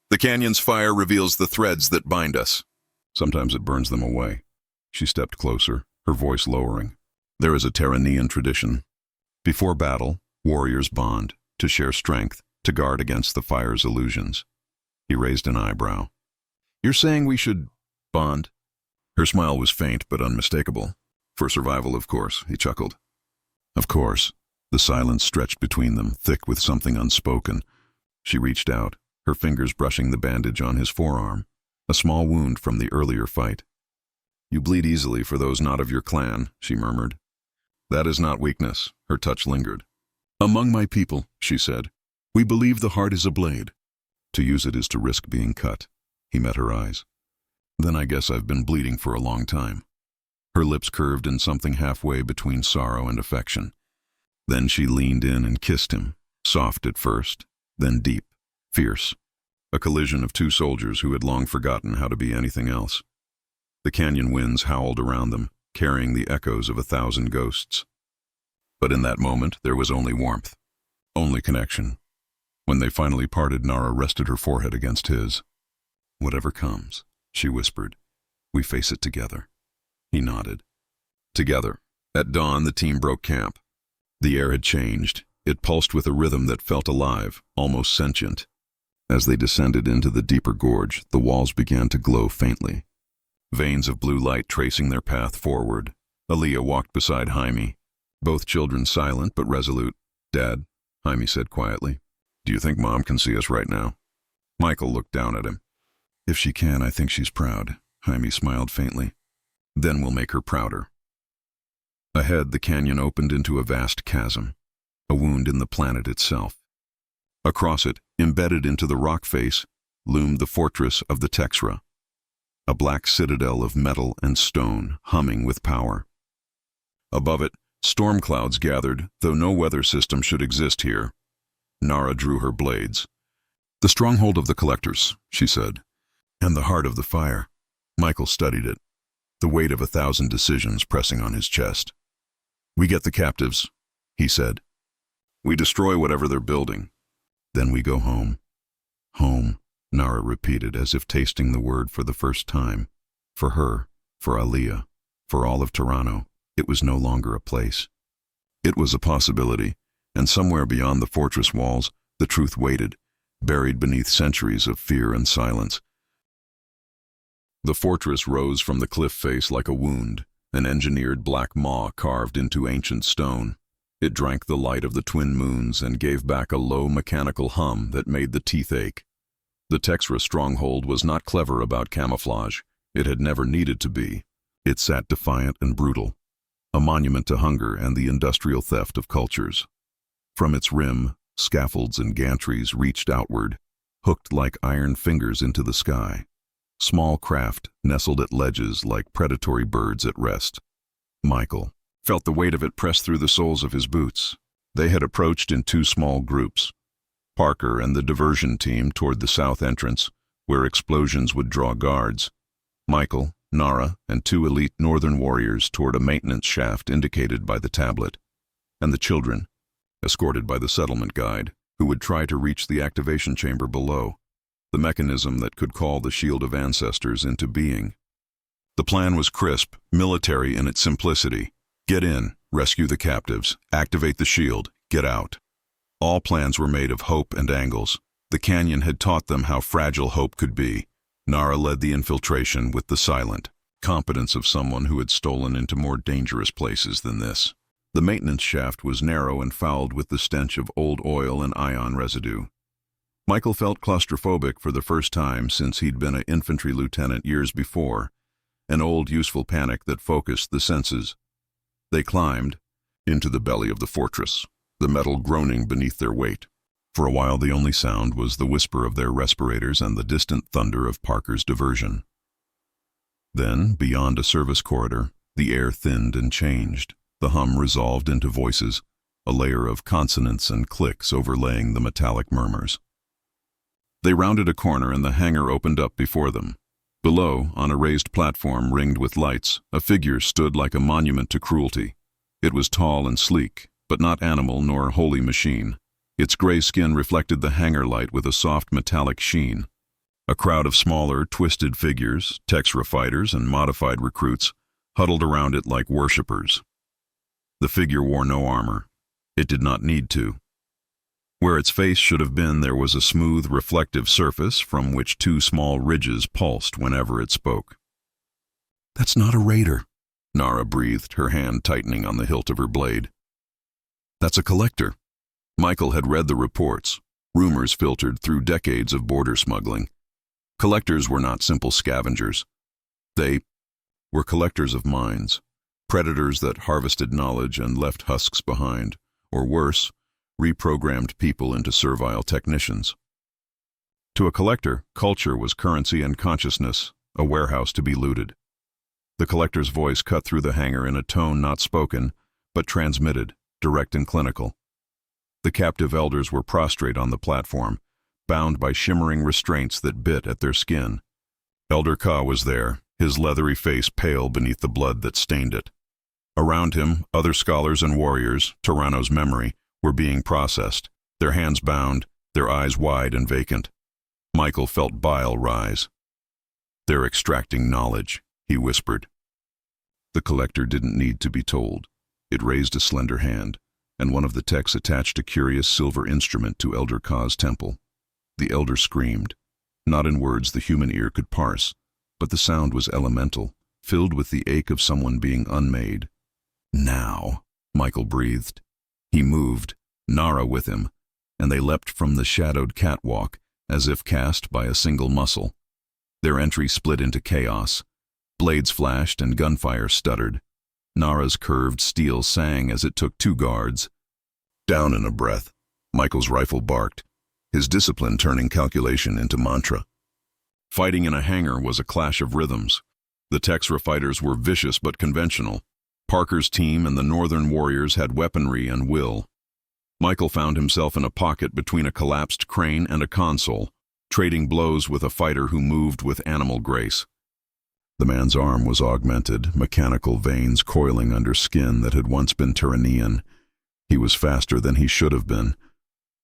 "The canyon's fire reveals the threads that bind us. Sometimes it burns them away." She stepped closer, her voice lowering. "There is a Terranean tradition. Before battle, warriors bond, to share strength, to guard against the fire's illusions." He raised an eyebrow. "You're saying we should bond?" Her smile was faint but unmistakable. "For survival, of course," he chuckled. "Of course." The silence stretched between them, thick with something unspoken. She reached out, her fingers brushing the bandage on his forearm, a small wound from the earlier fight. "You bleed easily for those not of your clan," she murmured. That is not weakness. Her touch lingered. Among my people, she said, we believe the heart is a blade. To use it is to risk being cut. He met her eyes. Then I guess I've been bleeding for a long time. Her lips curved in something halfway between sorrow and affection. Then she leaned in and kissed him, soft at first, then deep, fierce. A collision of two soldiers who had long forgotten how to be anything else. The canyon winds howled around them, carrying the echoes of 1,000 ghosts. But in that moment, there was only warmth, only connection. When they finally parted, Nara rested her forehead against his. Whatever comes, she whispered, we face it together. He nodded. Together. At dawn, the team broke camp. The air had changed. It pulsed with a rhythm that felt alive, almost sentient. As they descended into the deeper gorge, the walls began to glow faintly. Veins of blue light tracing their path forward. Aaliyah walked beside Jaime, both children silent but resolute. Dad, Jaime said quietly, do you think Mom can see us right now? Michael looked down at him. If she can, I think she's proud. Jaime smiled faintly. Then we'll make her prouder. Ahead, the canyon opened into a vast chasm, a wound in the planet itself. Across it, embedded into the rock face, loomed the fortress of the Texra, a black citadel of metal and stone humming with power. Above it, storm clouds gathered, though no weather system should exist here. Nara drew her blades. The stronghold of the collectors, she said, and the heart of the fire. Michael studied it, the weight of 1,000 decisions pressing on his chest. We get the captives, he said. We destroy whatever they're building. Then we go home. Home, Nara repeated as if tasting the word for the first time. For her, for Aaliyah, for all of Toronto, it was no longer a place. It was a possibility, and somewhere beyond the fortress walls, the truth waited, buried beneath centuries of fear and silence. The fortress rose from the cliff face like a wound, an engineered black maw carved into ancient stone. It drank the light of the twin moons and gave back a low mechanical hum that made the teeth ache. The Texra stronghold was not clever about camouflage. It had never needed to be. It sat defiant and brutal, a monument to hunger and the industrial theft of cultures. From its rim, scaffolds and gantries reached outward, hooked like iron fingers into the sky. Small craft nestled at ledges like predatory birds at rest. Michael felt the weight of it press through the soles of his boots. They had approached in two small groups. Parker and the diversion team toward the south entrance, where explosions would draw guards. Michael, Nara, and 2 elite northern warriors toward a maintenance shaft indicated by the tablet. And the children, escorted by the settlement guide, who would try to reach the activation chamber below, the mechanism that could call the Shield of Ancestors into being. The plan was crisp, military in its simplicity. Get in, rescue the captives, activate the shield, get out. All plans were made of hope and angles. The canyon had taught them how fragile hope could be. Nara led the infiltration with the silent competence of someone who had stolen into more dangerous places than this. The maintenance shaft was narrow and fouled with the stench of old oil and ion residue. Michael felt claustrophobic for the first time since he'd been an infantry lieutenant years before, an old useful panic that focused the senses. They climbed into the belly of the fortress, the metal groaning beneath their weight. For a while the only sound was the whisper of their respirators and the distant thunder of Parker's diversion. Then, beyond a service corridor, the air thinned and changed. The hum resolved into voices, a layer of consonants and clicks overlaying the metallic murmurs. They rounded a corner and the hangar opened up before them. Below, on a raised platform ringed with lights, a figure stood like a monument to cruelty. It was tall and sleek, but not animal nor wholly machine. Its gray skin reflected the hangar light with a soft metallic sheen. A crowd of smaller, twisted figures, Texra fighters and modified recruits, huddled around it like worshippers. The figure wore no armor. It did not need to. Where its face should have been, there was a smooth, reflective surface from which 2 small ridges pulsed whenever it spoke. "That's not a raider," Nara breathed, her hand tightening on the hilt of her blade. "That's a collector." Michael had read the reports, rumors filtered through decades of border smuggling. Collectors were not simple scavengers. They were collectors of minds, Predators that harvested knowledge and left husks behind, or worse, reprogrammed people into servile technicians. To a collector, culture was currency and consciousness, a warehouse to be looted. The collector's voice cut through the hangar in a tone not spoken, but transmitted, direct and clinical. The captive elders were prostrate on the platform, bound by shimmering restraints that bit at their skin. Elder Ka was there, his leathery face pale beneath the blood that stained it. Around him, other scholars and warriors, Tyranno's memory, were being processed, their hands bound, their eyes wide and vacant. Michael felt bile rise. "They're extracting knowledge," he whispered. The collector didn't need to be told. It raised a slender hand, and one of the techs attached a curious silver instrument to Elder Ka's temple. The elder screamed, not in words the human ear could parse, but the sound was elemental, filled with the ache of someone being unmade. "Now," Michael breathed. He moved, Nara with him, and they leapt from the shadowed catwalk, as if cast by a single muscle. Their entry split into chaos. Blades flashed and gunfire stuttered. Nara's curved steel sang as it took 2 guards. Down in a breath, Michael's rifle barked, his discipline turning calculation into mantra. Fighting in a hangar was a clash of rhythms. The Texra fighters were vicious but conventional. Parker's team and the Northern Warriors had weaponry and will. Michael found himself in a pocket between a collapsed crane and a console, trading blows with a fighter who moved with animal grace. The man's arm was augmented, mechanical veins coiling under skin that had once been Tyrannian. He was faster than he should have been.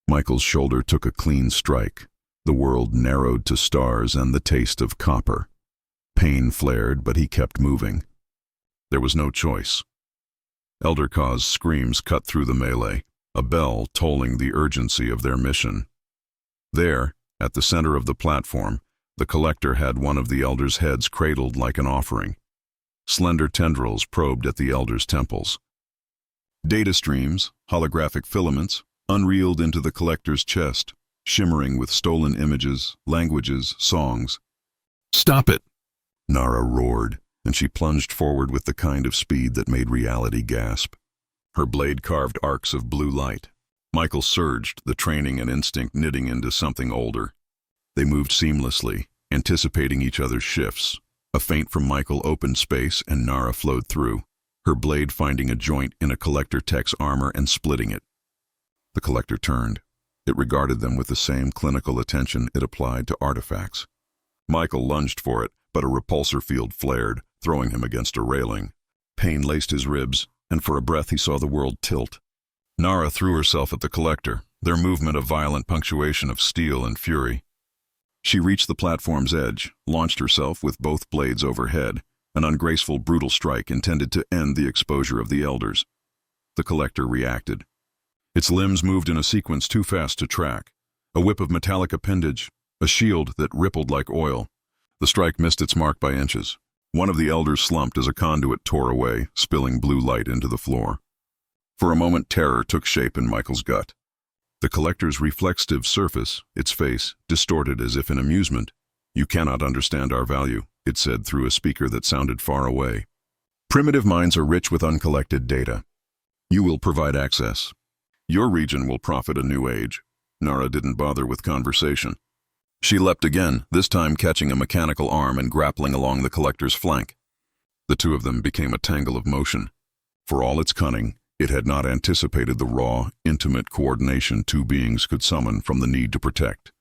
Michael's shoulder took a clean strike. The world narrowed to stars and the taste of copper. Pain flared, but he kept moving. There was no choice. Elder Ka's screams cut through the melee, a bell tolling the urgency of their mission. There, at the center of the platform, the collector had one of the elder's heads cradled like an offering. Slender tendrils probed at the elder's temples. Data streams, holographic filaments, unreeled into the collector's chest, shimmering with stolen images, languages, songs. "Stop it!" Nara roared, and she plunged forward with the kind of speed that made reality gasp. Her blade carved arcs of blue light. Michael surged, the training and instinct knitting into something older. They moved seamlessly, anticipating each other's shifts. A feint from Michael opened space, and Nara flowed through, her blade finding a joint in a collector tech's armor and splitting it. The collector turned. It regarded them with the same clinical attention it applied to artifacts. Michael lunged for it, but a repulsor field flared, throwing him against a railing. Pain laced his ribs, and for a breath he saw the world tilt. Nara threw herself at the collector, their movement a violent punctuation of steel and fury. She reached the platform's edge, launched herself with both blades overhead, an ungraceful, brutal strike intended to end the exposure of the elders. The collector reacted. Its limbs moved in a sequence too fast to track. A whip of metallic appendage, a shield that rippled like oil. The strike missed its mark by inches. One of the elders slumped as a conduit tore away, spilling blue light into the floor. For a moment, terror took shape in Michael's gut. The collector's reflexive surface, its face, distorted as if in amusement. "You cannot understand our value," it said through a speaker that sounded far away. "Primitive minds are rich with uncollected data. You will provide access. Your region will profit a new age." Nara didn't bother with conversation. She leapt again, this time catching a mechanical arm and grappling along the collector's flank. The two of them became a tangle of motion. For all its cunning, it had not anticipated the raw, intimate coordination 2 beings could summon from the need to protect.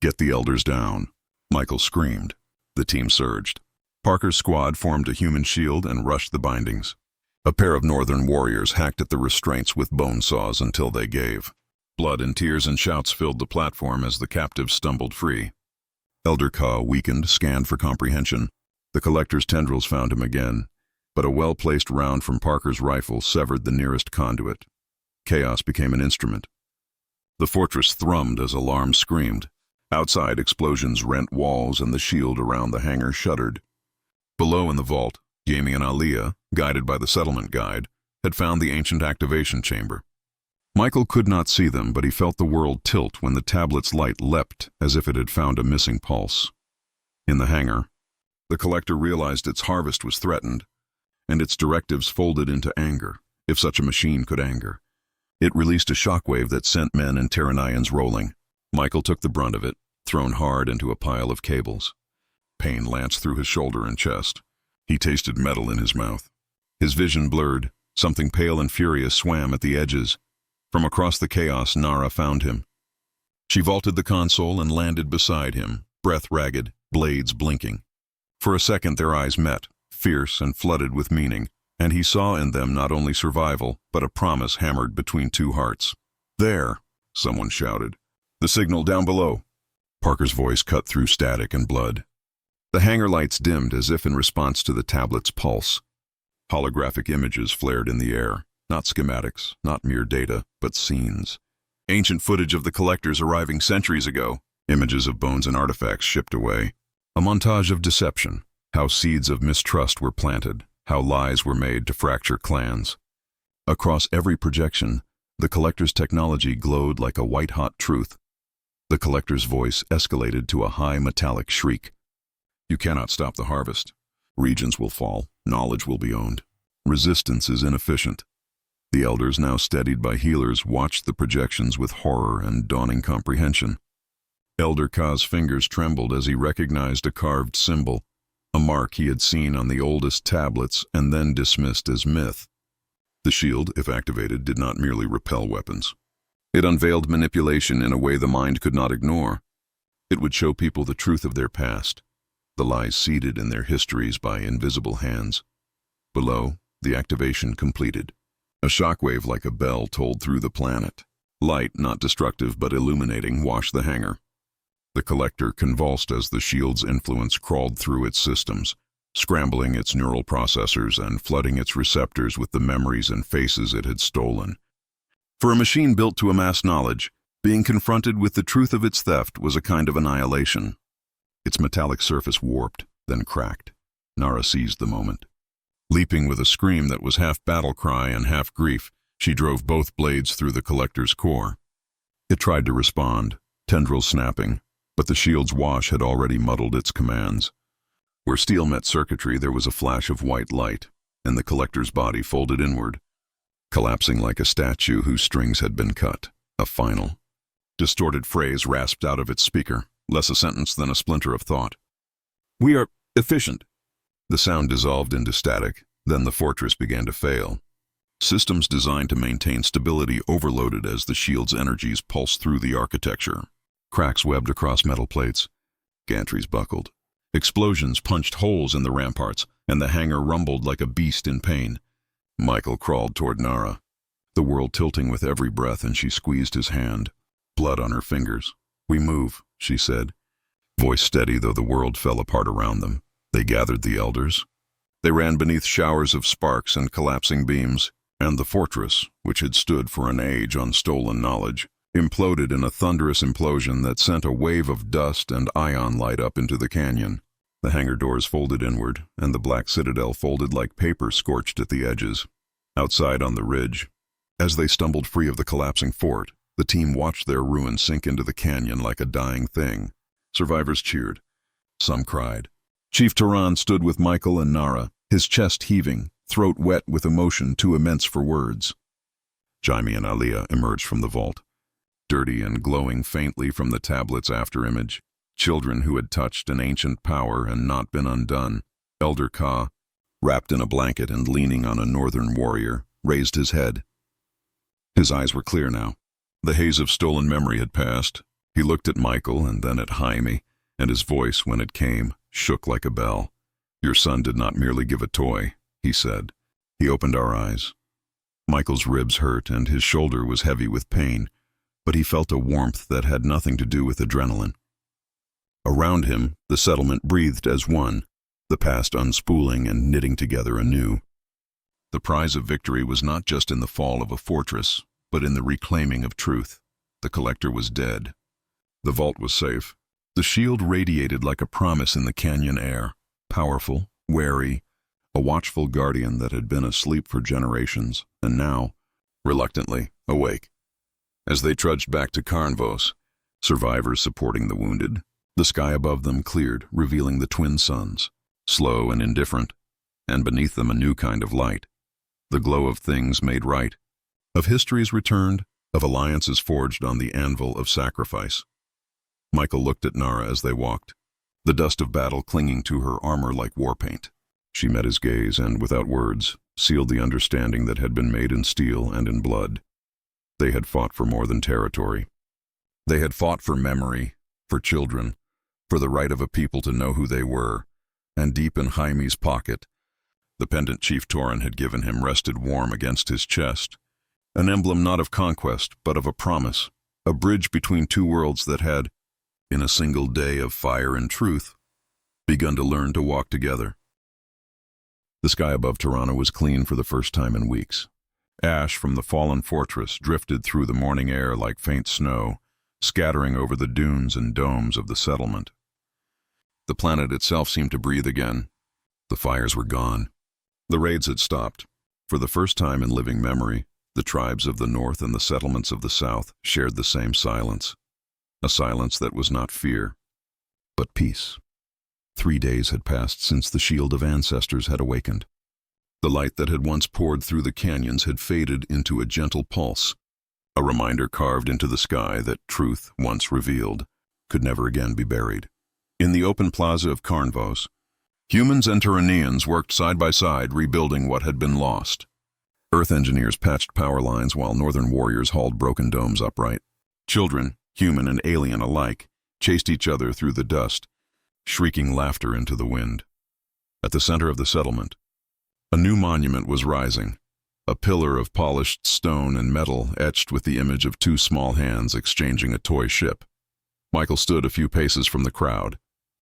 "Get the elders down," Michael screamed. The team surged. Parker's squad formed a human shield and rushed the bindings. A pair of Northern warriors hacked at the restraints with bone saws until they gave. Blood and tears and shouts filled the platform as the captives stumbled free. Elder Ka, weakened, scanned for comprehension. The collector's tendrils found him again, but a well-placed round from Parker's rifle severed the nearest conduit. Chaos became an instrument. The fortress thrummed as alarms screamed. Outside, explosions rent walls and the shield around the hangar shuddered. Below in the vault, Jamie and Aliyah, guided by the settlement guide, had found the ancient activation chamber. Michael could not see them, but he felt the world tilt when the tablet's light leapt as if it had found a missing pulse. In the hangar, the collector realized its harvest was threatened, and its directives folded into anger, if such a machine could anger. It released a shockwave that sent men and Terranians rolling. Michael took the brunt of it, thrown hard into a pile of cables. Pain lanced through his shoulder and chest. He tasted metal in his mouth. His vision blurred. Something pale and furious swam at the edges. From across the chaos, Nara found him. She vaulted the console and landed beside him, breath ragged, blades blinking. For a second their eyes met, fierce and flooded with meaning, and he saw in them not only survival, but a promise hammered between two hearts. "There!" someone shouted. "The signal down below." Parker's voice cut through static and blood. The hangar lights dimmed as if in response to the tablet's pulse. Holographic images flared in the air, not schematics, not mere data, but scenes. Ancient footage of the collectors arriving centuries ago, images of bones and artifacts shipped away. A montage of deception, how seeds of mistrust were planted, how lies were made to fracture clans. Across every projection, the collector's technology glowed like a white-hot truth. The collector's voice escalated to a high metallic shriek. "You cannot stop the harvest. Regions will fall, knowledge will be owned. Resistance is inefficient." The elders, now steadied by healers, watched the projections with horror and dawning comprehension. Elder Ka's fingers trembled as he recognized a carved symbol, a mark he had seen on the oldest tablets and then dismissed as myth. The shield, if activated, did not merely repel weapons. It unveiled manipulation in a way the mind could not ignore. It would show people the truth of their past, the lies seeded in their histories by invisible hands. Below, the activation completed. A shockwave like a bell tolled through the planet. Light, not destructive but illuminating, washed the hangar. The collector convulsed as the shield's influence crawled through its systems, scrambling its neural processors and flooding its receptors with the memories and faces it had stolen. For a machine built to amass knowledge, being confronted with the truth of its theft was a kind of annihilation. Its metallic surface warped, then cracked. Nara seized the moment. Leaping with a scream that was half battle cry and half grief, she drove both blades through the collector's core. It tried to respond, tendrils snapping, but the shield's wash had already muddled its commands. Where steel met circuitry, there was a flash of white light, and the collector's body folded inward, collapsing like a statue whose strings had been cut. A final, distorted phrase rasped out of its speaker, less a sentence than a splinter of thought. "We are efficient." The sound dissolved into static, then the fortress began to fail. Systems designed to maintain stability overloaded as the shield's energies pulsed through the architecture. Cracks webbed across metal plates. Gantries buckled. Explosions punched holes in the ramparts, and the hangar rumbled like a beast in pain. Michael crawled toward Nara, the world tilting with every breath, and she squeezed his hand, blood on her fingers. "We move," she said, voice steady though the world fell apart around them. They gathered the elders. They ran beneath showers of sparks and collapsing beams, and the fortress, which had stood for an age on stolen knowledge, imploded in a thunderous implosion that sent a wave of dust and ion light up into the canyon. The hangar doors folded inward, and the black citadel folded like paper scorched at the edges. Outside on the ridge, as they stumbled free of the collapsing fort, the team watched their ruin sink into the canyon like a dying thing. Survivors cheered. Some cried. Chief Tehran stood with Michael and Nara, his chest heaving, throat wet with emotion too immense for words. Jaime and Aliyah emerged from the vault, dirty and glowing faintly from the tablet's afterimage. Children who had touched an ancient power and not been undone. Elder Ka, wrapped in a blanket and leaning on a northern warrior, raised his head. His eyes were clear now. The haze of stolen memory had passed. He looked at Michael and then at Jaime, and his voice, when it came, shook like a bell. "Your son did not merely give a toy," he said. He opened our eyes. Michael's ribs hurt and his shoulder was heavy with pain, but he felt a warmth that had nothing to do with adrenaline. Around him, the settlement breathed as one, the past unspooling and knitting together anew. The prize of victory was not just in the fall of a fortress, but in the reclaiming of truth. The collector was dead. The vault was safe. The shield radiated like a promise in the canyon air, powerful, wary, a watchful guardian that had been asleep for generations, and now, reluctantly, awake. As they trudged back to Karnvos, survivors supporting the wounded, the sky above them cleared, revealing the twin suns, slow and indifferent, and beneath them a new kind of light. The glow of things made right, of histories returned, of alliances forged on the anvil of sacrifice. Michael looked at Nara as they walked, the dust of battle clinging to her armor like war paint. She met his gaze and, without words, sealed the understanding that had been made in steel and in blood. They had fought for more than territory. They had fought for memory, for children, for the right of a people to know who they were, and deep in Jaime's pocket, the pendant Chief Toran had given him rested warm against his chest, an emblem not of conquest, but of a promise, a bridge between two worlds that had, in a single day of fire and truth, begun to learn to walk together. The sky above Toronto was clean for the first time in weeks. Ash from the fallen fortress drifted through the morning air like faint snow, scattering over the dunes and domes of the settlement. The planet itself seemed to breathe again. The fires were gone. The raids had stopped. For the first time in living memory, the tribes of the north and the settlements of the south shared the same silence. A silence that was not fear, but peace. 3 days had passed since the shield of ancestors had awakened. The light that had once poured through the canyons had faded into a gentle pulse, a reminder carved into the sky that truth, once revealed, could never again be buried. In the open plaza of Carnvos, humans and Tyrannians worked side by side rebuilding what had been lost. Earth engineers patched power lines while northern warriors hauled broken domes upright. Children, human and alien alike, chased each other through the dust, shrieking laughter into the wind. At the center of the settlement, a new monument was rising, a pillar of polished stone and metal etched with the image of two small hands exchanging a toy ship. Michael stood a few paces from the crowd,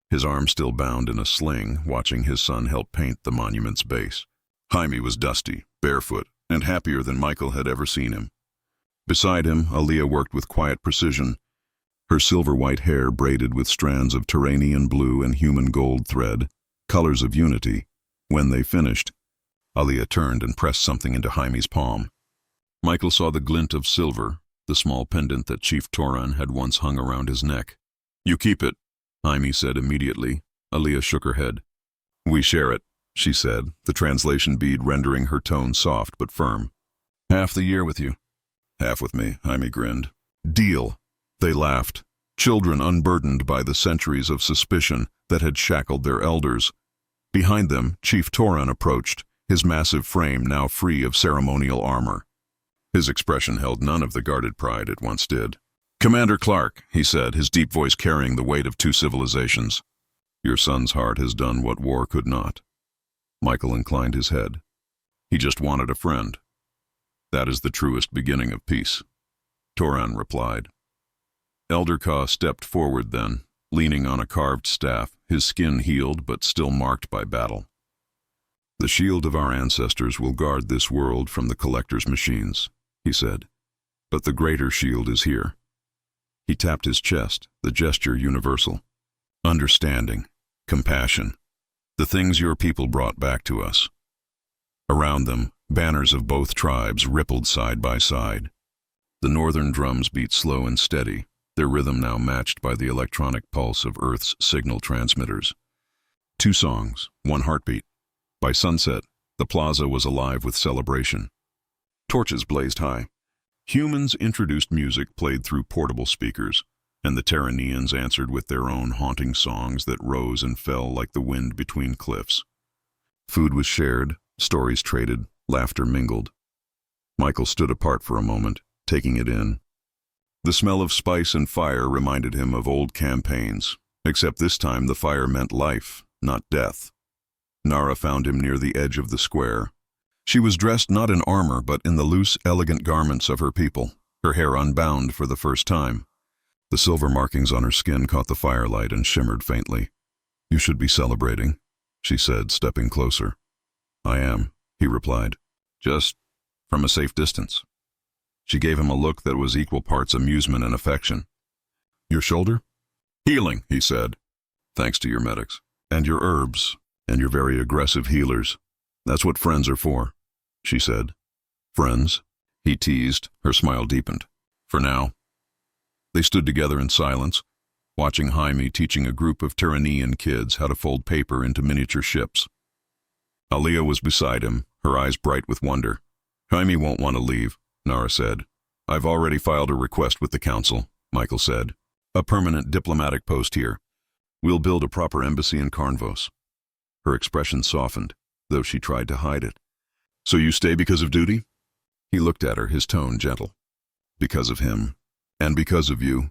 his arm still bound in a sling, watching his son help paint the monument's base. Jaime was dusty, barefoot, and happier than Michael had ever seen him. Beside him, Aaliyah worked with quiet precision, her silver-white hair braided with strands of Turanian blue and human gold thread, colors of unity. When they finished, Aaliyah turned and pressed something into Jaime's palm. Michael saw the glint of silver, the small pendant that Chief Toran had once hung around his neck. "You keep it," Jaime said immediately. Aaliyah shook her head. "We share it," she said, the translation bead rendering her tone soft but firm. "Half the year with you." "Half with me," Jaime grinned. "Deal." They laughed, children unburdened by the centuries of suspicion that had shackled their elders. Behind them, Chief Toran approached, his massive frame now free of ceremonial armor. His expression held none of the guarded pride it once did. "Commander Clark," he said, his deep voice carrying the weight of two civilizations. "Your son's heart has done what war could not." Michael inclined his head. "He just wanted a friend. That is the truest beginning of peace," Toran replied. Elder Ka stepped forward then, leaning on a carved staff, his skin healed but still marked by battle. "The shield of our ancestors will guard this world from the collector's machines," he said. "But the greater shield is here." He tapped his chest, the gesture universal. "Understanding, compassion, the things your people brought back to us." Around them, banners of both tribes rippled side by side. The northern drums beat slow and steady, their rhythm now matched by the electronic pulse of Earth's signal transmitters. 2 songs, 1 heartbeat. By sunset, the plaza was alive with celebration. Torches blazed high. Humans introduced music played through portable speakers, and the Tyrannians answered with their own haunting songs that rose and fell like the wind between cliffs. Food was shared, stories traded, laughter mingled. Michael stood apart for a moment, taking it in. The smell of spice and fire reminded him of old campaigns, except this time the fire meant life, not death. Nara found him near the edge of the square. She was dressed not in armor but in the loose, elegant garments of her people, her hair unbound for the first time. The silver markings on her skin caught the firelight and shimmered faintly. "You should be celebrating," she said, stepping closer. "I am," he replied, "just from a safe distance." She gave him a look that was equal parts amusement and affection. "Your shoulder?" "Healing," he said. "Thanks to your medics, and your herbs, and your very aggressive healers. That's what friends are for," she said. "Friends?" he teased, her smile deepened. "For now." They stood together in silence, watching Jaime teaching a group of Tyrannian kids how to fold paper into miniature ships. Aliyah was beside him, her eyes bright with wonder. Jaime won't want to leave, Nara said. I've already filed a request with the council, Michael said. A permanent diplomatic post here. We'll build a proper embassy in Carnvos. Her expression softened, though she tried to hide it. So you stay because of duty? He looked at her, his tone gentle. Because of him. And because of you.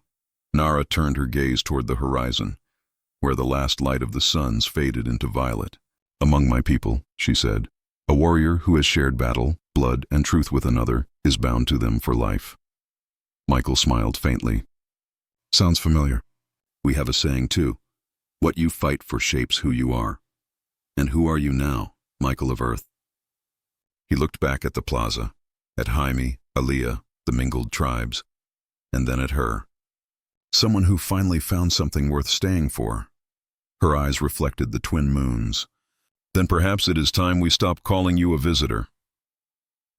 Nara turned her gaze toward the horizon, where the last light of the suns faded into violet. Among my people, she said, a warrior who has shared battle, blood, and truth with another is bound to them for life. Michael smiled faintly. Sounds familiar. We have a saying too. What you fight for shapes who you are. And who are you now, Michael of Earth? He looked back at the plaza, at Jaime, Aliyah, the mingled tribes, and then at her. Someone who finally found something worth staying for. Her eyes reflected the twin moons. Then perhaps it is time we stop calling you a visitor.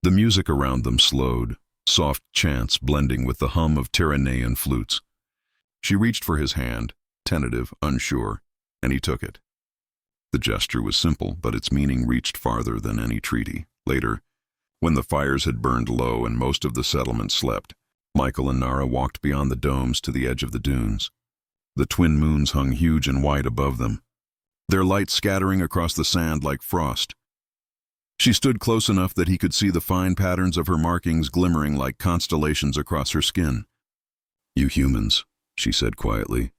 The music around them slowed, soft chants blending with the hum of Tyrannean flutes. She reached for his hand, tentative, unsure, and he took it. The gesture was simple, but its meaning reached farther than any treaty. Later, when the fires had burned low and most of the settlement slept, Michael and Nara walked beyond the domes to the edge of the dunes. The twin moons hung huge and white above them, their light scattering across the sand like frost. She stood close enough that he could see the fine patterns of her markings glimmering like constellations across her skin. You humans, she said quietly,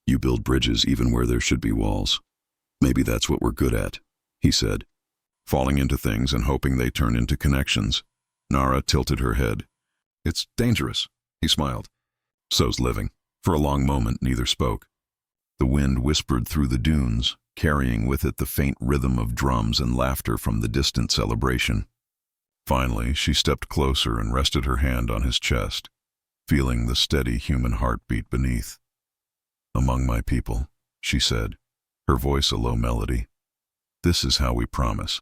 you build bridges even where there should be walls. Maybe that's what we're good at, he said, falling into things and hoping they turn into connections. Nara tilted her head. It's dangerous, he smiled. So's living. For a long moment, neither spoke. The wind whispered through the dunes, carrying with it the faint rhythm of drums and laughter from the distant celebration. Finally, she stepped closer and rested her hand on his chest, feeling the steady human heartbeat beneath. Among my people, she said, her voice a low melody. This is how we promise.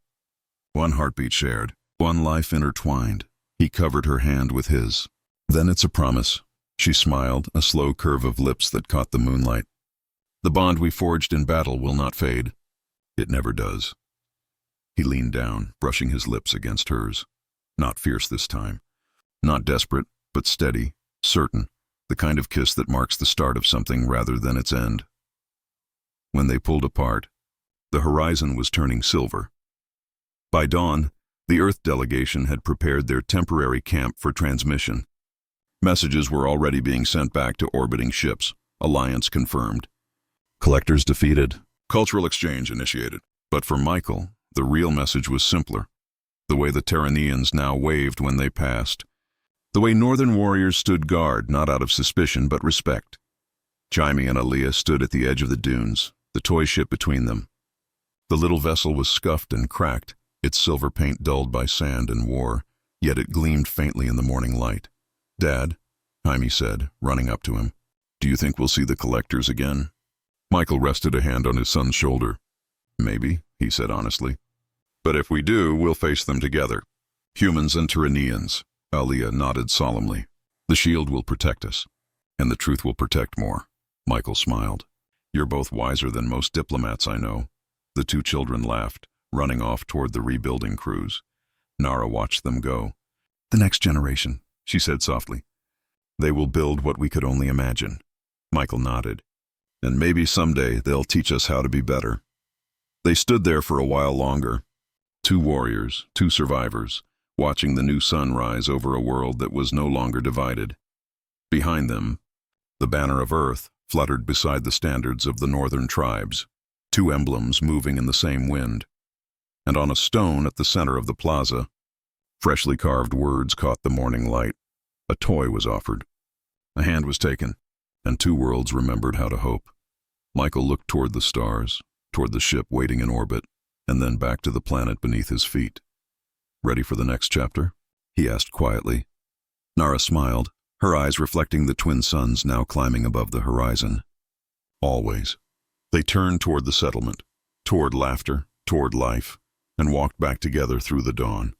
One heartbeat shared, one life intertwined. He covered her hand with his. Then it's a promise. She smiled, a slow curve of lips that caught the moonlight. The bond we forged in battle will not fade. It never does. He leaned down, brushing his lips against hers. Not fierce this time. Not desperate, but steady, certain, the kind of kiss that marks the start of something rather than its end. When they pulled apart, the horizon was turning silver. By dawn, the Earth delegation had prepared their temporary camp for transmission. Messages were already being sent back to orbiting ships. Alliance confirmed. Collectors defeated. Cultural exchange initiated. But for Michael, the real message was simpler. The way the Tyranneans now waved when they passed. The way northern warriors stood guard, not out of suspicion but respect. Jaime and Aliyah stood at the edge of the dunes, the toy ship between them. The little vessel was scuffed and cracked, its silver paint dulled by sand and war, yet it gleamed faintly in the morning light. Dad, Jaime said, running up to him, do you think we'll see the collectors again? Michael rested a hand on his son's shoulder. Maybe, he said honestly. But if we do, we'll face them together. Humans and Tyranneans. Aliyah nodded solemnly. The shield will protect us, and the truth will protect more. Michael smiled. You're both wiser than most diplomats I know. The two children laughed, running off toward the rebuilding crews. Nara watched them go. The next generation, she said softly. They will build what we could only imagine. Michael nodded. And maybe someday they'll teach us how to be better. They stood there for a while longer. Two warriors, two survivors, watching the new sun rise over a world that was no longer divided. Behind them, the banner of Earth fluttered beside the standards of the northern tribes, two emblems moving in the same wind. And on a stone at the center of the plaza, freshly carved words caught the morning light. A toy was offered. A hand was taken, and two worlds remembered how to hope. Michael looked toward the stars, toward the ship waiting in orbit, and then back to the planet beneath his feet. Ready for the next chapter? He asked quietly. Nara smiled, her eyes reflecting the twin suns now climbing above the horizon. Always. They turned toward the settlement, toward laughter, toward life, and walked back together through the dawn.